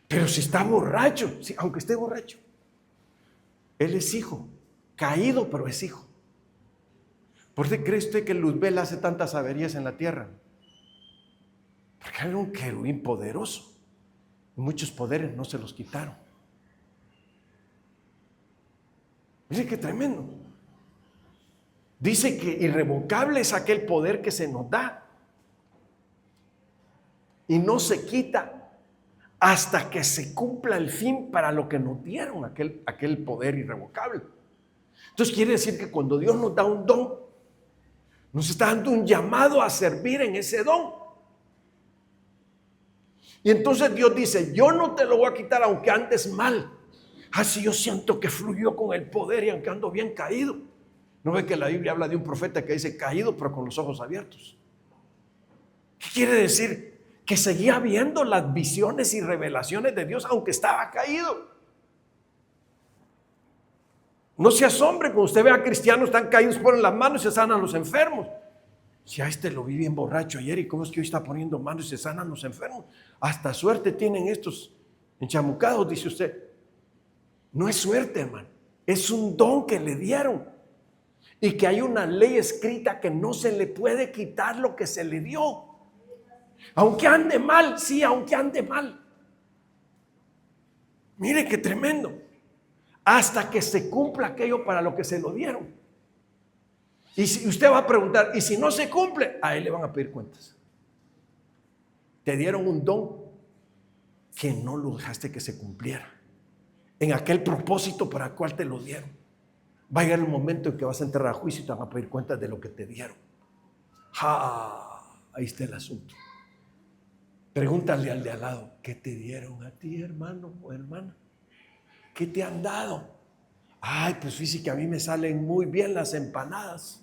Pero si está borracho, sí, aunque esté borracho, él es hijo, caído, pero es hijo. ¿Por qué cree usted que Luzbel hace tantas averías en la tierra? Porque era un querubín poderoso. Y muchos poderes no se los quitaron. Mire qué tremendo. Dice que irrevocable es aquel poder que se nos da y no se quita hasta que se cumpla el fin para lo que nos dieron aquel poder irrevocable. Entonces quiere decir que cuando Dios nos da un don, nos está dando un llamado a servir en ese don. Y entonces Dios dice, yo no te lo voy a quitar aunque andes mal. Así yo siento que fluyó con el poder y aunque ando bien caído. ¿No ve que la Biblia habla de un profeta que dice caído pero con los ojos abiertos? ¿Qué quiere decir? Que seguía viendo las visiones y revelaciones de Dios aunque estaba caído. No se asombre cuando usted ve a cristianos están caídos, ponen las manos y se sanan los enfermos. Si a este lo vi bien borracho ayer y cómo es que hoy está poniendo manos y se sanan los enfermos. Hasta suerte tienen estos enchamucados, dice usted. No es suerte, hermano. Es un don que le dieron. Y que hay una ley escrita que no se le puede quitar lo que se le dio. Aunque ande mal, sí, aunque ande mal. Mire qué tremendo. Hasta que se cumpla aquello para lo que se lo dieron. Y si usted va a preguntar, y si no se cumple, a él le van a pedir cuentas. Te dieron un don que no lo dejaste que se cumpliera en aquel propósito para el cual te lo dieron. Va a llegar el momento en que vas a entrar a juicio y te van a pedir cuentas de lo que te dieron. Ahí está el asunto. Pregúntale al de al lado, ¿qué te dieron a ti, hermano o hermana? ¿Qué te han dado? Ay, pues fíjate que a mí me salen muy bien las empanadas.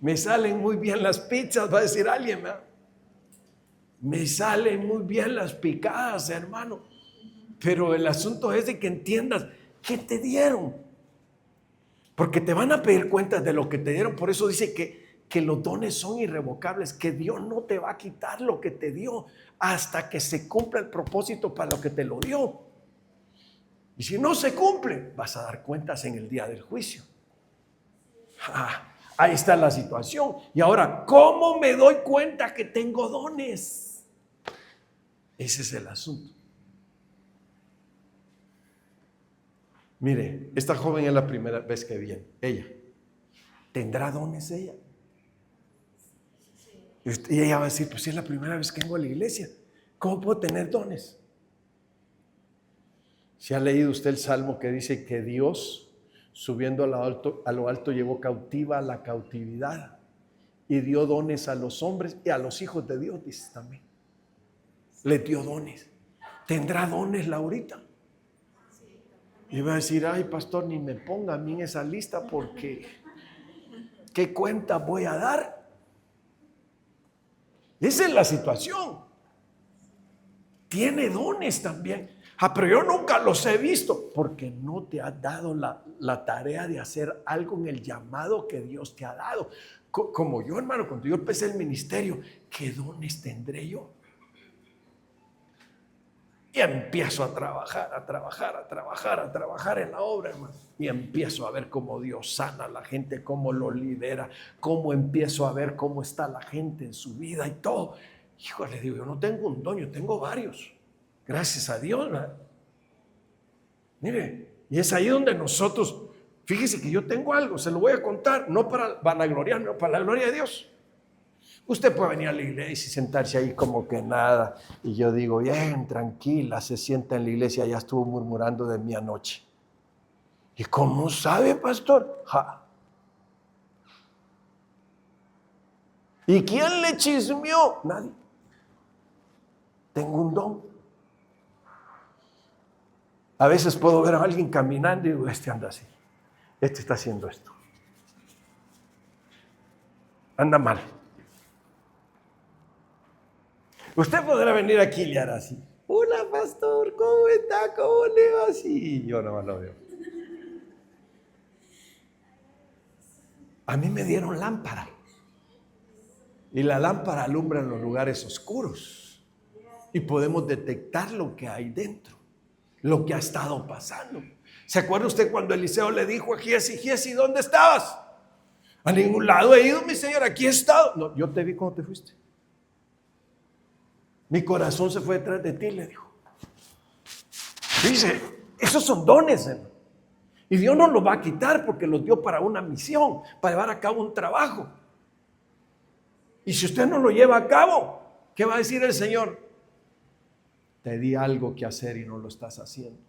Me salen muy bien las pizzas, va a decir alguien, ¿verdad? Me salen muy bien las picadas, hermano. Pero el asunto es de que entiendas qué te dieron. Porque te van a pedir cuentas de lo que te dieron. Por eso dice que los dones son irrevocables, que Dios no te va a quitar lo que te dio hasta que se cumpla el propósito para lo que te lo dio. Y si no se cumple, vas a dar cuentas en el día del juicio. Ahí está la situación. Y ahora, ¿cómo me doy cuenta que tengo dones? Ese es el asunto. Mire, esta joven es la primera vez que viene. Ella. ¿Tendrá dones ella? Y ella va a decir, pues si es la primera vez que vengo a la iglesia, ¿cómo puedo tener dones? ¿Se ha leído usted el salmo que dice que Dios, subiendo a lo alto, llevó cautiva la cautividad y dio dones a los hombres y a los hijos de Dios, dice también? Le dio dones. ¿Tendrá dones Laurita? Y va a decir, ay pastor, ni me ponga a mí en esa lista porque ¿qué cuenta voy a dar? Esa es la situación. Tiene dones también. Pero yo nunca los he visto porque no te has dado la tarea de hacer algo en el llamado que Dios te ha dado. Como yo, hermano, cuando yo empecé el ministerio, ¿qué dones tendré yo? Y empiezo a trabajar en la obra, hermano. Y empiezo a ver cómo Dios sana a la gente, cómo lo libera, cómo empiezo a ver cómo está la gente en su vida y todo. Híjole, digo, yo no tengo un don, yo tengo varios. Gracias a Dios, ¿verdad? Mire, y es ahí donde nosotros, fíjese que yo tengo algo, se lo voy a contar, no para vanagloriarme, no para la gloria de Dios. Usted puede venir a la iglesia y sentarse ahí como que nada. Y yo digo, bien, tranquila, se sienta en la iglesia, ya estuvo murmurando de mí anoche. ¿Y cómo sabe, pastor? ¿Y quién le chismeó? Nadie. Tengo un don. A veces puedo ver a alguien caminando y digo, este anda así. Este está haciendo esto. Anda mal. Usted podrá venir aquí y le hará así. Hola, pastor, ¿cómo está? ¿Cómo le va? Así. Yo no lo veo. A mí me dieron lámpara. Y la lámpara alumbra en los lugares oscuros. Y podemos detectar lo que hay dentro. Lo que ha estado pasando. ¿Se acuerda usted cuando Eliseo le dijo a Giesi, Giesi, ¿dónde estabas? A ningún lado he ido, mi señor, aquí he estado. No, yo te vi cuando te fuiste. Mi corazón se fue detrás de ti, le dijo. Dice, esos son dones, hermano. Y Dios no los va a quitar porque los dio para una misión, para llevar a cabo un trabajo. Y si usted no lo lleva a cabo, ¿qué va a decir el Señor? Te di algo que hacer y no lo estás haciendo.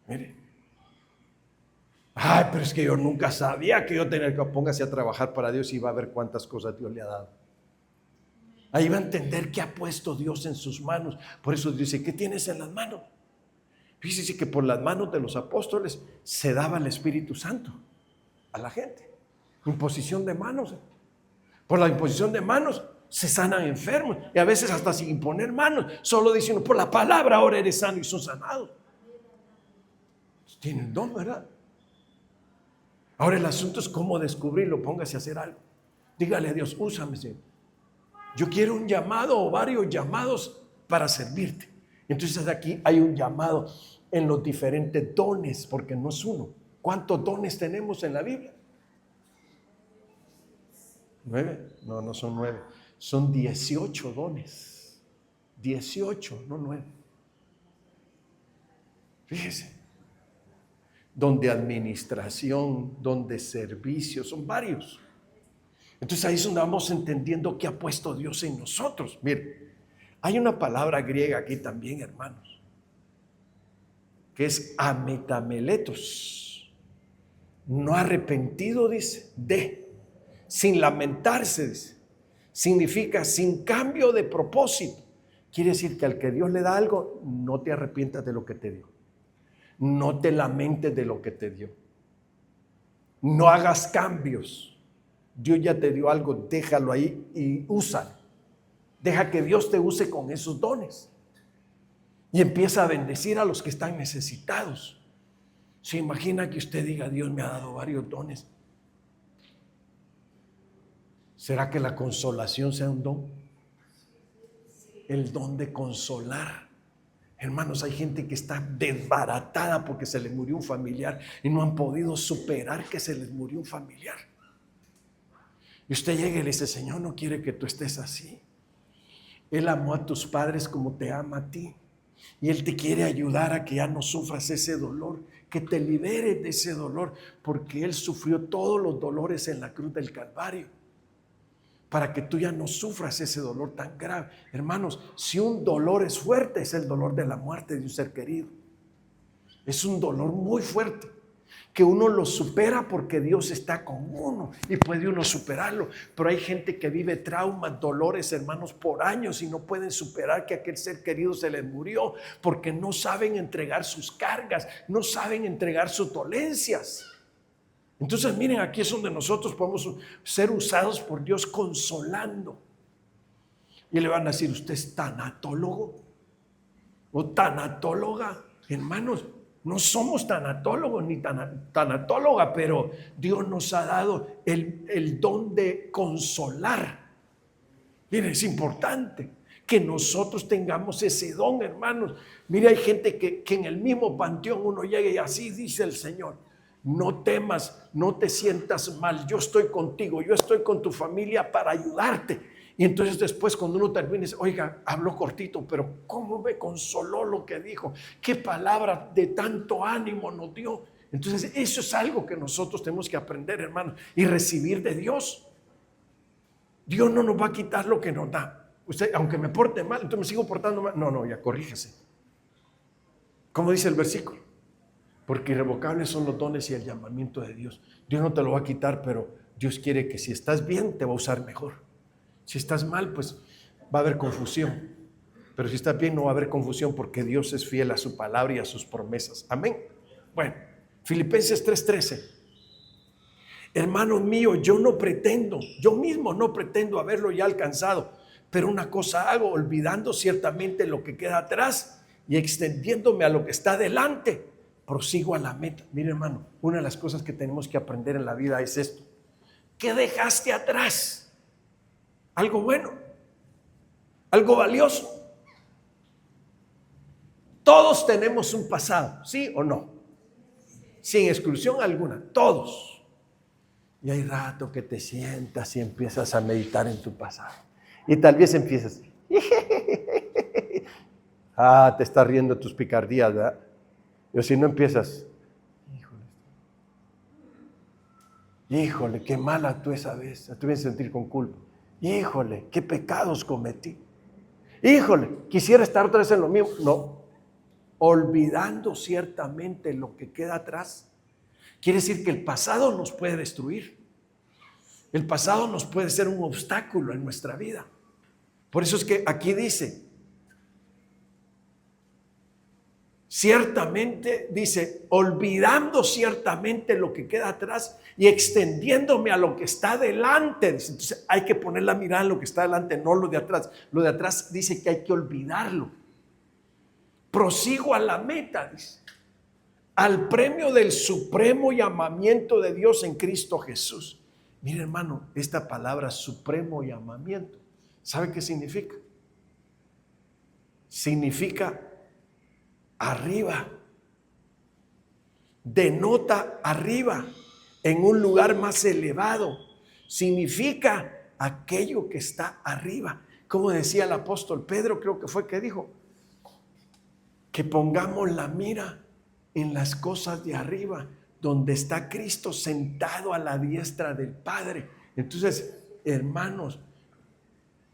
Mire. Ay, pero es que yo nunca sabía que yo tenía que póngase a trabajar para Dios y va a ver cuántas cosas Dios le ha dado. Ahí va a entender que ha puesto Dios en sus manos. Por eso dice, ¿qué tienes en las manos? Fíjese que por las manos de los apóstoles se daba el Espíritu Santo a la gente. Imposición de manos. Por la imposición de manos se sanan enfermos. Y a veces hasta sin imponer manos. Solo diciendo, por la palabra ahora eres sano y son sanados. Tienen don, ¿verdad? Ahora el asunto es cómo descubrirlo. Póngase a hacer algo. Dígale a Dios, úsame, Señor. Yo quiero un llamado o varios llamados para servirte. Entonces aquí hay un llamado en los diferentes dones, porque no es uno. ¿Cuántos dones tenemos en la Biblia? 9. No son 9. Son 18 dones. 18, no 9. Fíjese. Don de administración, don de servicio, son varios. Entonces ahí es donde vamos entendiendo qué ha puesto Dios en nosotros. Mire, hay una palabra griega aquí también, hermanos, que es ametameletos. No arrepentido, dice, sin lamentarse, dice. Significa sin cambio de propósito. Quiere decir que al que Dios le da algo, no te arrepientas de lo que te dio. No te lamentes de lo que te dio. No hagas cambios. Dios ya te dio algo, déjalo ahí y úsalo. Deja que Dios te use con esos dones. Y empieza a bendecir a los que están necesitados. ¿Se imagina que usted diga, Dios me ha dado varios dones? ¿Será que la consolación sea un don? El don de consolar. Hermanos, hay gente que está desbaratada porque se le murió un familiar y no han podido superar que se les murió un familiar. Y usted llega y le dice: Señor, no quiere que tú estés así. Él amó a tus padres como te ama a ti. Y Él te quiere ayudar a que ya no sufras ese dolor, que te liberes de ese dolor, porque Él sufrió todos los dolores en la cruz del Calvario, para que tú ya no sufras ese dolor tan grave. Hermanos, si un dolor es fuerte, es el dolor de la muerte de un ser querido. Es un dolor muy fuerte, que uno lo supera porque Dios está con uno y puede uno superarlo. Pero hay gente que vive traumas, dolores, hermanos, por años y no pueden superar que aquel ser querido se les murió, porque no saben entregar sus cargas, no saben entregar sus dolencias. Entonces, miren, aquí es donde nosotros podemos ser usados por Dios consolando. Y le van a decir: ¿usted es tanatólogo o tanatóloga? Hermanos, no somos tanatólogos ni tanatóloga, pero Dios nos ha dado el don de consolar. Miren, es importante que nosotros tengamos ese don, hermanos. Mire, hay gente que en el mismo panteón uno llega y así dice el Señor: no temas, no te sientas mal, yo estoy contigo, yo estoy con tu familia para ayudarte. Y entonces después, cuando uno termina, dice: oiga, habló cortito, pero cómo me consoló lo que dijo, qué palabra de tanto ánimo nos dio. Entonces eso es algo que nosotros tenemos que aprender, hermanos, y recibir de Dios. Dios no nos va a quitar lo que nos da. Usted, aunque me porte mal, entonces me sigo portando mal. No, ya corrígese. ¿Cómo dice el versículo? Porque irrevocables son los dones y el llamamiento de Dios. Dios no te lo va a quitar, pero Dios quiere que si estás bien, te va a usar mejor. Si estás mal, pues va a haber confusión. Pero si estás bien, no va a haber confusión, porque Dios es fiel a su palabra y a sus promesas. Amén. Bueno, Filipenses 3:13. Hermanos míos, yo mismo no pretendo haberlo ya alcanzado, pero una cosa hago, olvidando ciertamente lo que queda atrás y extendiéndome a lo que está delante, prosigo a la meta. Mire, hermano, una de las cosas que tenemos que aprender en la vida es esto: ¿qué dejaste atrás? Algo bueno, algo valioso. Todos tenemos un pasado, ¿sí o no? Sin exclusión alguna, todos. Y hay rato que te sientas y empiezas a meditar en tu pasado. Y tal vez empiezas, te estás riendo tus picardías, ¿verdad? O si no empiezas, híjole, qué mal actué esa vez, te voy a sentir con culpa. Híjole, qué pecados cometí. Híjole, quisiera estar otra vez en lo mismo. No, olvidando ciertamente lo que queda atrás. Quiere decir que el pasado nos puede destruir. El pasado nos puede ser un obstáculo en nuestra vida. Por eso es que aquí dice, ciertamente, dice, olvidando ciertamente lo que queda atrás y extendiéndome a lo que está delante. Entonces hay que poner la mirada en lo que está delante, no lo de atrás. Lo de atrás dice que hay que olvidarlo. Prosigo a la meta, dice, al premio del supremo llamamiento de Dios en Cristo Jesús. Mire, hermano, esta palabra supremo llamamiento, ¿sabe qué significa? Significa arriba, denota arriba, en un lugar más elevado, significa aquello que está arriba. Como decía el apóstol Pedro, creo que fue que dijo, que pongamos la mira en las cosas de arriba, donde está Cristo sentado a la diestra del Padre. Entonces, hermanos,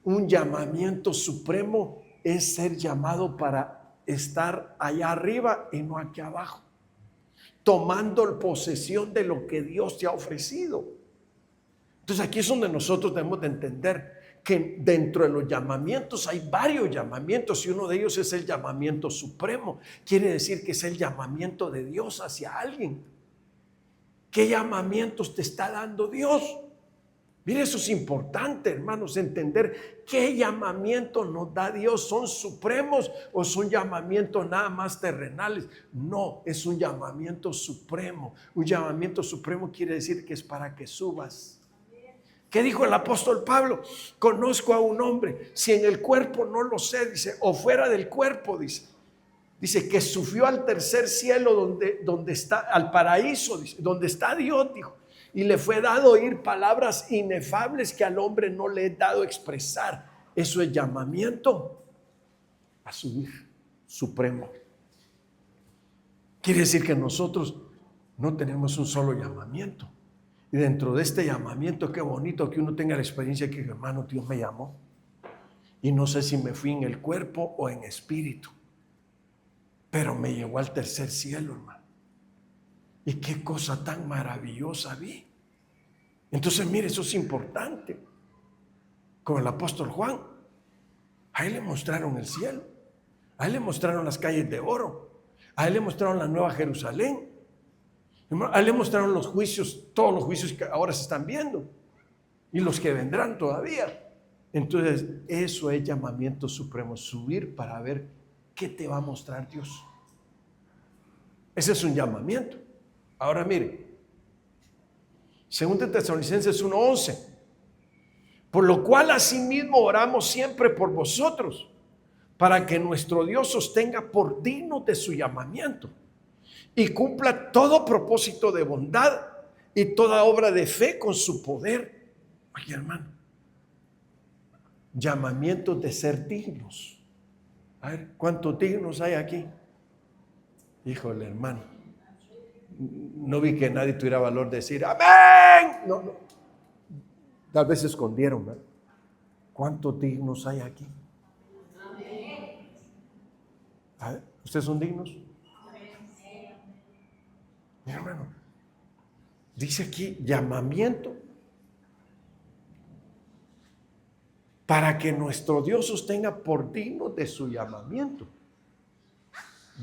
un llamamiento supremo es ser llamado para estar allá arriba y no aquí abajo, tomando posesión de lo que Dios te ha ofrecido. Entonces aquí es donde nosotros debemos de entender que dentro de los llamamientos hay varios llamamientos y uno de ellos es el llamamiento supremo. Quiere decir que es el llamamiento de Dios hacia alguien. ¿Qué llamamientos te está dando Dios? Mire, eso es importante, hermanos, entender qué llamamiento nos da Dios. ¿Son supremos o son llamamientos nada más terrenales? No, es un llamamiento supremo. Un llamamiento supremo quiere decir que es para que subas. ¿Qué dijo el apóstol Pablo? Conozco a un hombre, si en el cuerpo no lo sé, dice, o fuera del cuerpo, dice, Dice que subió al tercer cielo donde está, al paraíso, dice, donde está Dios, dijo. Y le fue dado oír palabras inefables que al hombre no le he dado expresar. Eso es llamamiento a subir, supremo. Quiere decir que nosotros no tenemos un solo llamamiento. Y dentro de este llamamiento, qué bonito que uno tenga la experiencia que, hermano, Dios me llamó. Y no sé si me fui en el cuerpo o en espíritu, pero me llevó al tercer cielo, hermano. Y qué cosa tan maravillosa vi. Entonces, mire, eso es importante. Como el apóstol Juan, a él le mostraron el cielo, a él le mostraron las calles de oro, a él le mostraron la nueva Jerusalén, a él le mostraron los juicios, todos los juicios que ahora se están viendo y los que vendrán todavía. Entonces, eso es llamamiento supremo, subir para ver qué te va a mostrar Dios. Ese es un llamamiento. Ahora mire, 2 Tesalonicenses 1:11, por lo cual asimismo oramos siempre por vosotros, para que nuestro Dios os tenga por dignos de su llamamiento y cumpla todo propósito de bondad y toda obra de fe con su poder. Oye, hermano, llamamientos de ser dignos. A ver, ¿cuántos dignos hay aquí? Híjole, hermano, no vi que nadie tuviera valor de decir amén. No. Tal vez se escondieron, ¿verdad? ¿Cuántos dignos hay aquí? A ver, ¿ustedes son dignos? Mi hermano, dice aquí llamamiento para que nuestro Dios os tenga por dignos de su llamamiento.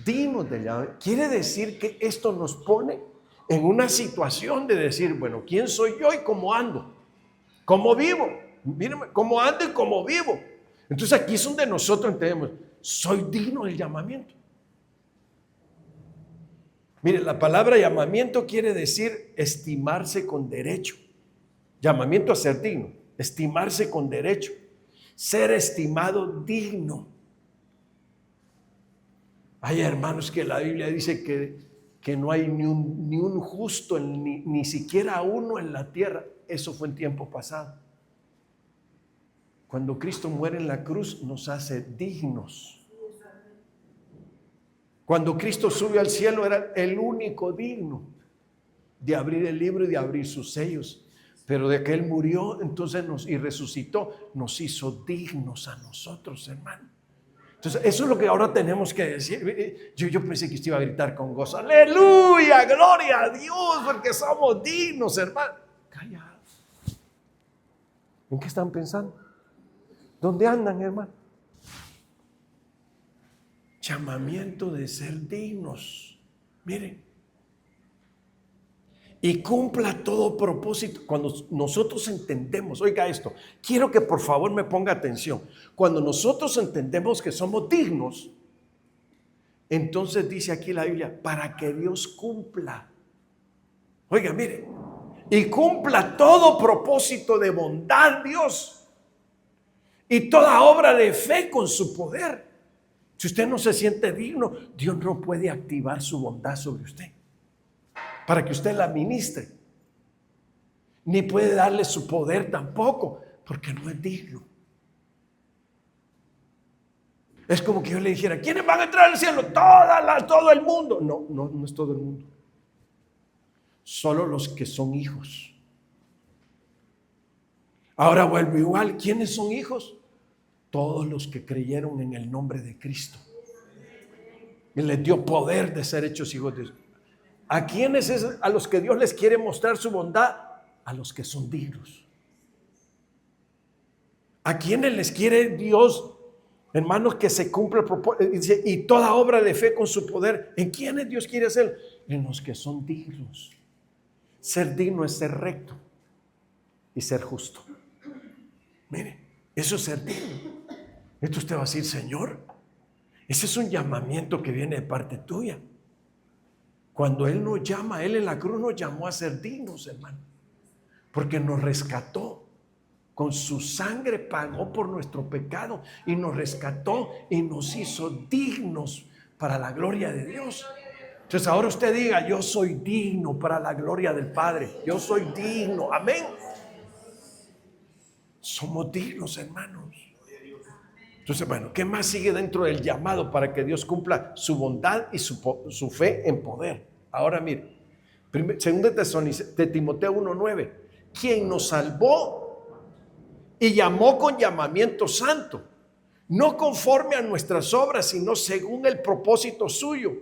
Dignos del llamamiento. Quiere decir que esto nos pone en una situación de decir, bueno, ¿quién soy yo y cómo ando? ¿Cómo vivo? Mírenme, ¿cómo ando y cómo vivo? Entonces aquí es donde nosotros entendemos, soy digno del llamamiento. Mire, la palabra llamamiento quiere decir estimarse con derecho. Llamamiento a ser digno, estimarse con derecho, ser estimado digno. Hay hermanos que la Biblia dice que no hay ni un justo, ni siquiera uno en la tierra. Eso fue en tiempo pasado. Cuando Cristo muere en la cruz nos hace dignos. Cuando Cristo subió al cielo era el único digno de abrir el libro y de abrir sus sellos. Pero de que Él murió entonces y resucitó, nos hizo dignos a nosotros, hermano. Entonces eso es lo que ahora tenemos que decir. Yo pensé que usted iba a gritar con gozo. Aleluya, gloria a Dios, porque somos dignos, hermano. Calla. ¿En qué están pensando? ¿Dónde andan, hermano? Llamamiento de ser dignos. Miren. Y cumpla todo propósito. Cuando nosotros entendemos, oiga esto, quiero que por favor me ponga atención. Cuando nosotros entendemos que somos dignos, entonces dice aquí la Biblia, para que Dios cumpla. Oiga, mire, y cumpla todo propósito de bondad, Dios, y toda obra de fe con su poder. Si usted no se siente digno, Dios no puede activar su bondad sobre usted para que usted la ministre, ni puede darle su poder tampoco, porque no es digno. Es como que yo le dijera, ¿quiénes van a entrar al cielo? Todo el mundo. No es todo el mundo. Solo los que son hijos. Ahora vuelvo igual, ¿quiénes son hijos? Todos los que creyeron en el nombre de Cristo y les dio poder de ser hechos hijos de Dios. ¿A quiénes es a los que Dios les quiere mostrar su bondad? A los que son dignos. ¿A quiénes les quiere Dios, hermanos, que se cumpla el propósito? Y toda obra de fe con su poder. ¿En quiénes Dios quiere hacerlo? En los que son dignos. Ser digno es ser recto y ser justo. Mire, eso es ser digno. Esto usted va a decir, Señor, ese es un llamamiento que viene de parte tuya. Cuando Él nos llama, Él en la cruz nos llamó a ser dignos, hermano, porque nos rescató. Con su sangre pagó por nuestro pecado y nos rescató y nos hizo dignos para la gloria de Dios. Entonces ahora usted diga: yo soy digno para la gloria del Padre. Yo soy digno. Amén. Somos dignos, hermanos. Entonces, bueno, ¿qué más sigue dentro del llamado para que Dios cumpla su bondad y su fe en poder? Ahora mire, segundo de Timoteo 1:9, quien nos salvó y llamó con llamamiento santo, no conforme a nuestras obras, sino según el propósito suyo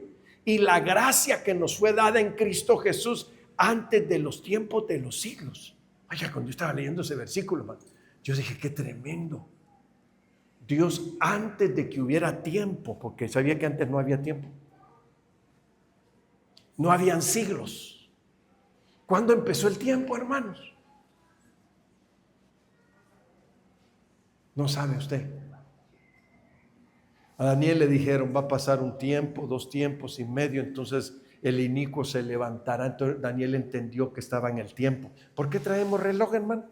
y la gracia que nos fue dada en Cristo Jesús antes de los tiempos de los siglos. Oiga, cuando yo estaba leyendo ese versículo, man, yo dije: qué tremendo. Dios, antes de que hubiera tiempo, porque sabía que antes no había tiempo, no habían siglos. ¿Cuándo empezó el tiempo, hermanos? No sabe usted. A Daniel le dijeron: va a pasar un tiempo, 2 tiempos y medio, entonces el inicuo se levantará. Entonces Daniel entendió que estaba en el tiempo. ¿Por qué traemos reloj, hermano?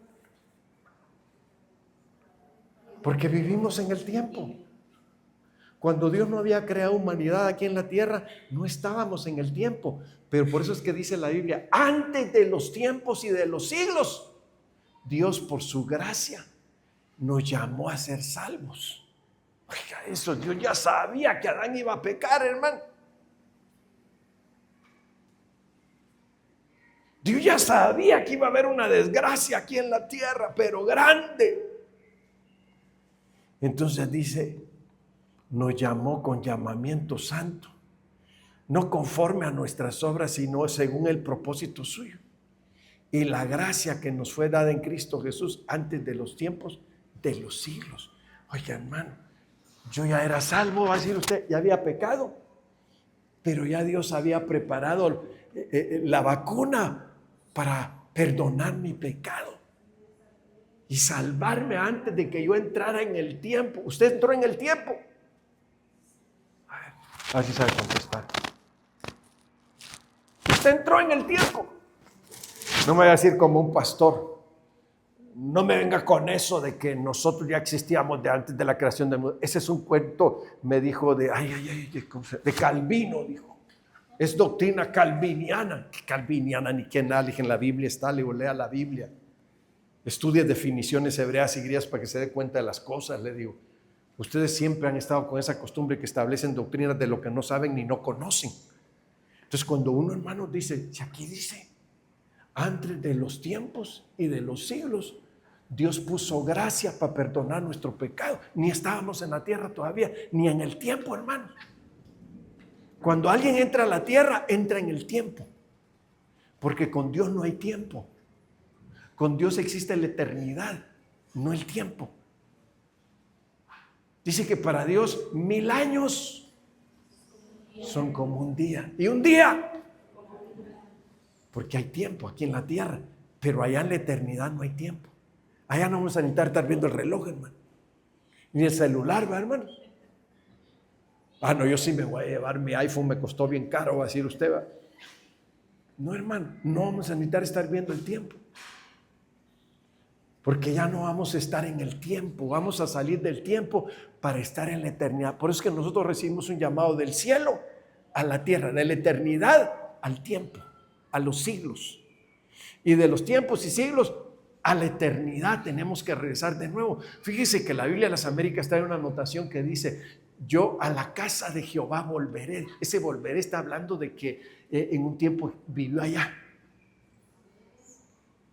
Porque vivimos en el tiempo. Cuando Dios no había creado humanidad aquí en la tierra, no estábamos en el tiempo. Pero por eso es que dice la Biblia: antes de los tiempos y de los siglos, Dios por su gracia nos llamó a ser salvos. Oiga eso, Dios ya sabía que Adán iba a pecar, hermano. Dios ya sabía que iba a haber una desgracia aquí en la tierra, pero grande. Entonces dice: nos llamó con llamamiento santo, no conforme a nuestras obras, sino según el propósito suyo y la gracia que nos fue dada en Cristo Jesús antes de los tiempos de los siglos. Oiga, hermano, yo ya era salvo, va a decir usted, ya había pecado, pero ya Dios había preparado la vacuna para perdonar mi pecado y salvarme antes de que yo entrara en el tiempo. ¿Usted entró en el tiempo? A ver si sabe contestar. Usted entró en el tiempo. No me voy a decir como un pastor: no me venga con eso de que nosotros ya existíamos de antes de la creación del mundo. Ese es un cuento, me dijo, de Calvino, dijo. Es doctrina calviniana. Calviniana ni qué nada. En la Biblia está, le digo: lea la Biblia. Estudie definiciones hebreas y griegas para que se dé cuenta de las cosas, le digo. Ustedes siempre han estado con esa costumbre que establecen doctrinas de lo que no saben ni no conocen. Entonces, cuando uno, hermano, dice, si aquí dice, antes de los tiempos y de los siglos, Dios puso gracia para perdonar nuestro pecado. Ni estábamos en la tierra todavía, ni en el tiempo, hermano. Cuando alguien entra a la tierra, entra en el tiempo. Porque con Dios no hay tiempo. Con Dios existe la eternidad, no el tiempo. Dice que para Dios 1000 años son como un día. Y un día, porque hay tiempo aquí en la tierra, pero allá en la eternidad no hay tiempo. Allá no vamos a necesitar estar viendo el reloj, hermano, ni el celular, ¿va, hermano? No, yo sí me voy a llevar mi iPhone, me costó bien caro, va a decir usted, ¿va? No, hermano, no vamos a necesitar estar viendo el tiempo, porque ya no vamos a estar en el tiempo, vamos a salir del tiempo para estar en la eternidad. Por eso es que nosotros recibimos un llamado del cielo a la tierra, de la eternidad al tiempo, a los siglos, y de los tiempos y siglos a la eternidad tenemos que regresar de nuevo. Fíjese que la Biblia de las Américas trae una anotación que dice: yo a la casa de Jehová volveré. Ese volveré está hablando de que en un tiempo vivió allá.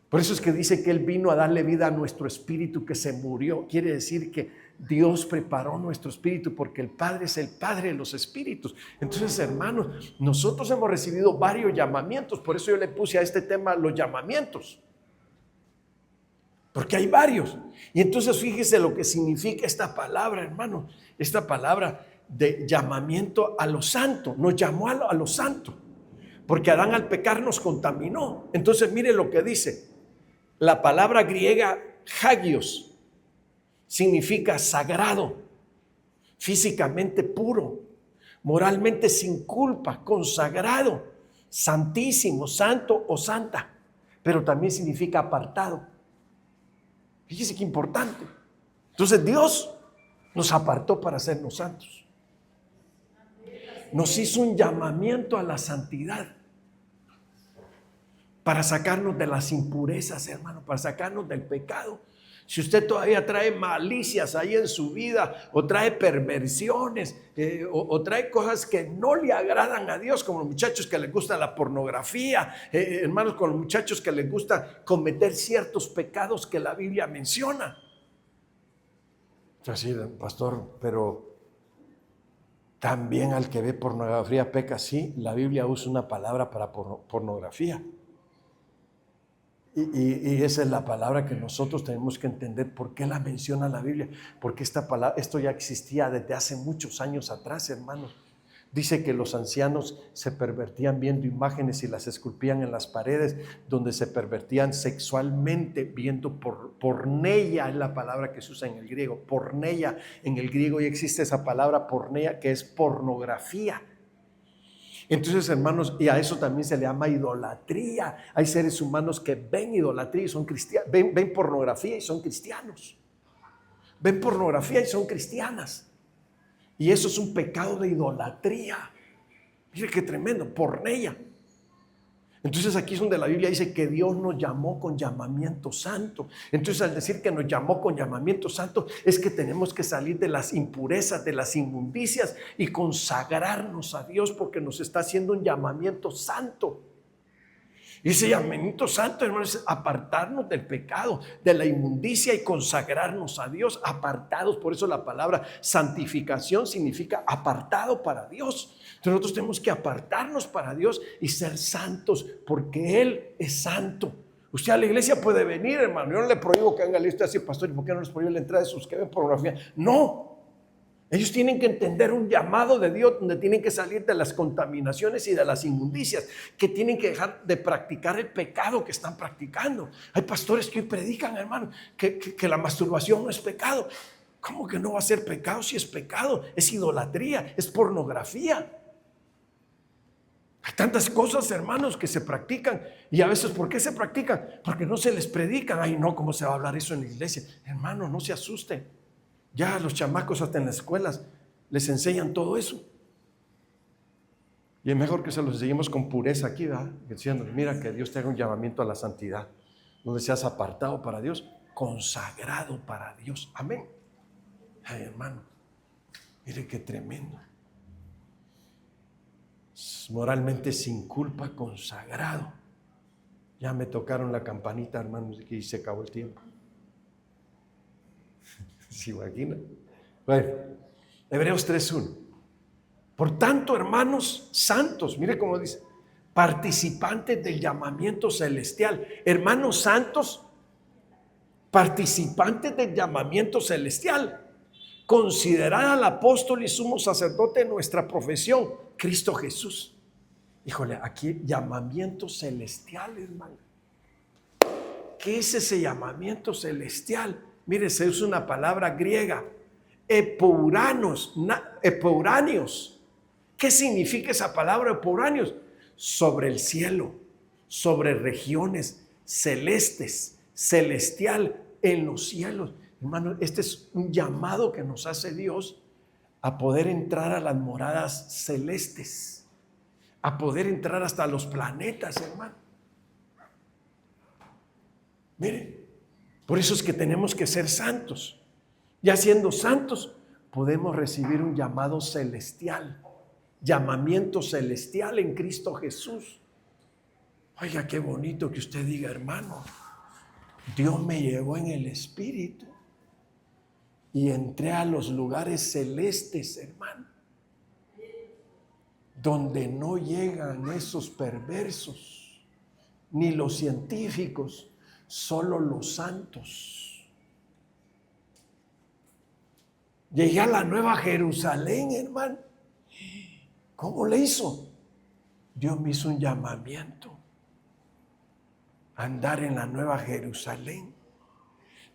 Por eso es que dice que Él vino a darle vida a nuestro espíritu que se murió. Quiere decir que Dios preparó nuestro espíritu, porque el Padre es el Padre de los espíritus. Entonces, hermanos, nosotros hemos recibido varios llamamientos. Por eso yo le puse a este tema los llamamientos, porque hay varios. Y entonces fíjese lo que significa esta palabra, hermano. Esta palabra de llamamiento a lo santo. Nos llamó a lo santo, porque Adán al pecar nos contaminó. Entonces mire lo que dice. La palabra griega hagios significa sagrado, físicamente puro, moralmente sin culpa, consagrado, santísimo, santo o santa. Pero también significa apartado. Fíjese qué importante. Entonces Dios nos apartó para hacernos santos. nos hizo un llamamiento a la santidad para sacarnos de las impurezas, hermano, para sacarnos del pecado. Si usted todavía trae malicias ahí en su vida, o trae perversiones, o trae cosas que no le agradan a Dios, como los muchachos que les gusta la pornografía, hermanos, con los muchachos que les gusta cometer ciertos pecados que la Biblia menciona. Así, pastor, pero también al que ve pornografía peca. Sí, la Biblia usa una palabra para pornografía. Y esa es la palabra que nosotros tenemos que entender. ¿Por qué la menciona la Biblia? Porque esto ya existía desde hace muchos años atrás, hermanos. Dice que los ancianos se pervertían viendo imágenes y las esculpían en las paredes, donde se pervertían sexualmente viendo porneia, es la palabra que se usa en el griego. Porneia, en el griego ya existe esa palabra porneia, que es pornografía. Entonces, hermanos, y a eso también se le llama idolatría. Hay seres humanos que ven idolatría y son cristianos, ven pornografía y son cristianos. Ven pornografía y son cristianas. Y eso es un pecado de idolatría. Mire qué tremendo, porneia. Entonces aquí es donde la Biblia dice que Dios nos llamó con llamamiento santo. Entonces al decir que nos llamó con llamamiento santo es que tenemos que salir de las impurezas, de las inmundicias y consagrarnos a Dios, porque nos está haciendo un llamamiento santo. Y ese llamamiento santo, hermanos, es apartarnos del pecado, de la inmundicia y consagrarnos a Dios, apartados. Por eso la palabra santificación significa apartado para Dios. Entonces nosotros tenemos que apartarnos para Dios y ser santos, porque Él es santo. Usted a la iglesia puede venir, hermano. Yo no le prohíbo que venga a la iglesia así, pastor, ¿y por qué no les prohíbe la entrada de sus que ven pornografía? No. Ellos tienen que entender un llamado de Dios, donde tienen que salir de las contaminaciones y de las inmundicias, que tienen que dejar de practicar el pecado que están practicando. Hay pastores que hoy predican, hermano, que la masturbación no es pecado. ¿Cómo que no va a ser pecado si es pecado? Es idolatría, es pornografía. Hay tantas cosas, hermanos, que se practican. Y a veces, ¿por qué se practican? Porque no se les predican. Ay, no, ¿cómo se va a hablar eso en la iglesia? Hermano, no se asusten. Ya a los chamacos hasta en las escuelas les enseñan todo eso. Y es mejor que se los enseñemos con pureza aquí, ¿verdad? Diciendo, mira, que Dios te haga un llamamiento a la santidad, donde seas apartado para Dios, consagrado para Dios. Amén. Ay, hermano, mire qué tremendo. Moralmente sin culpa, consagrado. Ya me tocaron la campanita, hermanos, y se acabó el tiempo. ¿Se imagina? Bueno, Hebreos 3:1. Por tanto, hermanos santos, mire cómo dice, participantes del llamamiento celestial. Hermanos santos, participantes del llamamiento celestial. Considerad al apóstol y sumo sacerdote de nuestra profesión, Cristo Jesús. Híjole, aquí llamamiento celestial, hermano. ¿Qué es ese llamamiento celestial? Mire, se usa una palabra griega, epouráneos. ¿Qué significa esa palabra, epouráneos? Sobre el cielo, sobre regiones celestes, celestial, en los cielos. Hermano, este es un llamado que nos hace Dios a poder entrar a las moradas celestes, a poder entrar hasta los planetas, hermano. Mire, por eso es que tenemos que ser santos. Ya siendo santos, podemos recibir un llamado celestial, llamamiento celestial en Cristo Jesús. Oiga, qué bonito que usted diga, hermano, Dios me llevó en el Espíritu y entré a los lugares celestes, hermano, donde no llegan esos perversos, ni los científicos, solo los santos. Llegué a la Nueva Jerusalén, hermano. ¿Cómo le hizo? Dios me hizo un llamamiento a andar en la Nueva Jerusalén.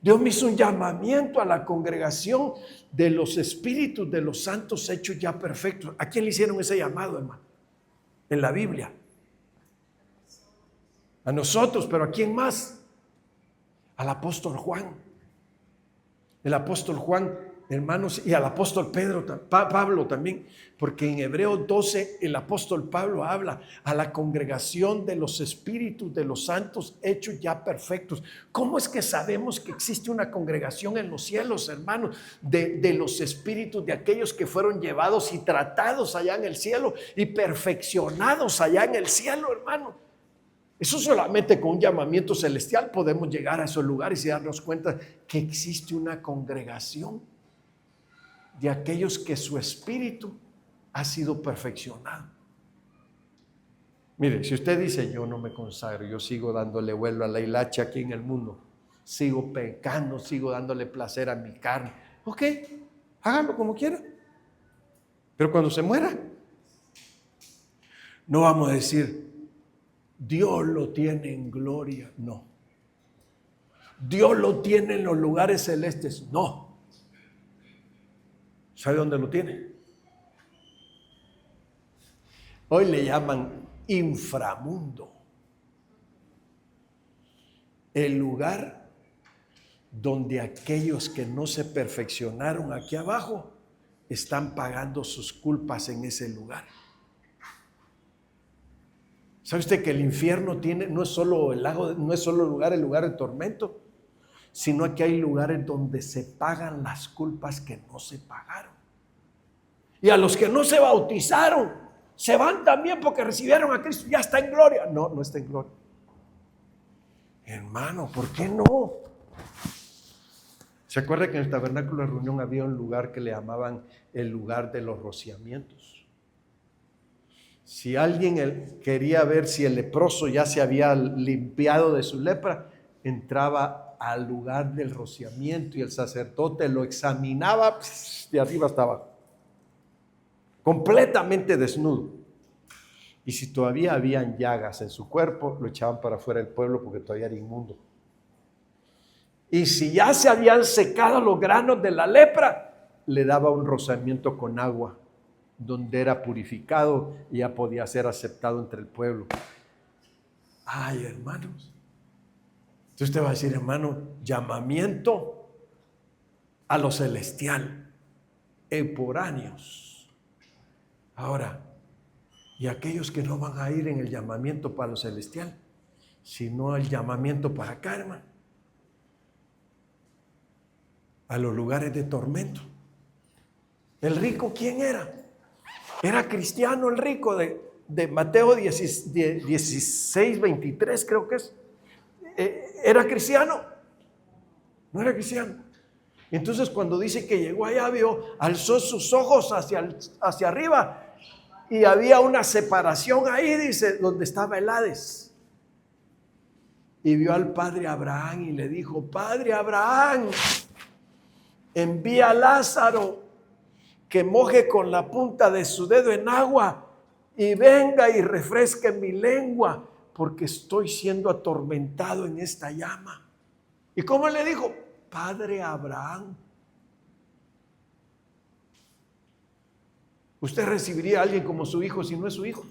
Dios me hizo un llamamiento a la congregación de los espíritus de los santos hechos ya perfectos. ¿A quién le hicieron ese llamado, hermano? En la Biblia. A nosotros, pero ¿a quién más? Al apóstol Juan. El apóstol Juan hermanos, y al apóstol Pablo también, porque en Hebreos 12 el apóstol Pablo habla a la congregación de los espíritus de los santos hechos ya perfectos. ¿Cómo es que sabemos que existe una congregación en los cielos, hermanos, de los espíritus de aquellos que fueron llevados y tratados allá en el cielo y perfeccionados allá en el cielo, hermano? Eso solamente con un llamamiento celestial podemos llegar a esos lugares y darnos cuenta que existe una congregación de aquellos que su espíritu ha sido perfeccionado. Mire, si usted dice, yo no me consagro, yo sigo dándole vuelo a la hilacha aquí en el mundo, sigo pecando, sigo dándole placer a mi carne, ok, hágalo como quiera, pero cuando se muera, no vamos a decir, Dios lo tiene en gloria, no. Dios lo tiene en los lugares celestes, no. ¿Sabe dónde lo tiene? Hoy le llaman inframundo. El lugar donde aquellos que no se perfeccionaron aquí abajo están pagando sus culpas en ese lugar. ¿Sabe usted que el infierno no es solo el lago, no es solo el lugar de tormento, sino que hay lugares donde se pagan las culpas que no se pagaron? Y a los que no se bautizaron, se van también porque recibieron a Cristo, ya está en gloria. No, no está en gloria. Hermano, ¿por qué no? ¿Se acuerda que en el tabernáculo de reunión había un lugar que le llamaban el lugar de los rociamientos? Si alguien quería ver si el leproso ya se había limpiado de su lepra, entraba al lugar del rociamiento y el sacerdote lo examinaba de arriba hasta abajo, completamente desnudo. Y si todavía habían llagas en su cuerpo, lo echaban para afuera del pueblo porque todavía era inmundo. Y si ya se habían secado los granos de la lepra, le daba un rociamiento con agua, donde era purificado y ya podía ser aceptado entre el pueblo. Ay, hermanos. Entonces usted va a decir, hermano, llamamiento a lo celestial, eporáneos. Ahora, y aquellos que no van a ir en el llamamiento para lo celestial, sino el llamamiento para acá, hermano, a los lugares de tormento. ¿El rico quién era? Era cristiano el rico de Mateo 16, 23 creo que es. ¿Era cristiano? No era cristiano. Entonces cuando dice que llegó allá, alzó sus ojos hacia arriba y había una separación ahí, dice, donde estaba el Hades. Y vio al padre Abraham y le dijo, Padre Abraham, envía a Lázaro que moje con la punta de su dedo en agua y venga y refresque mi lengua, porque estoy siendo atormentado en esta llama. ¿Y cómo le dijo? Padre Abraham. ¿Usted recibiría a alguien como su hijo si no es su hijo?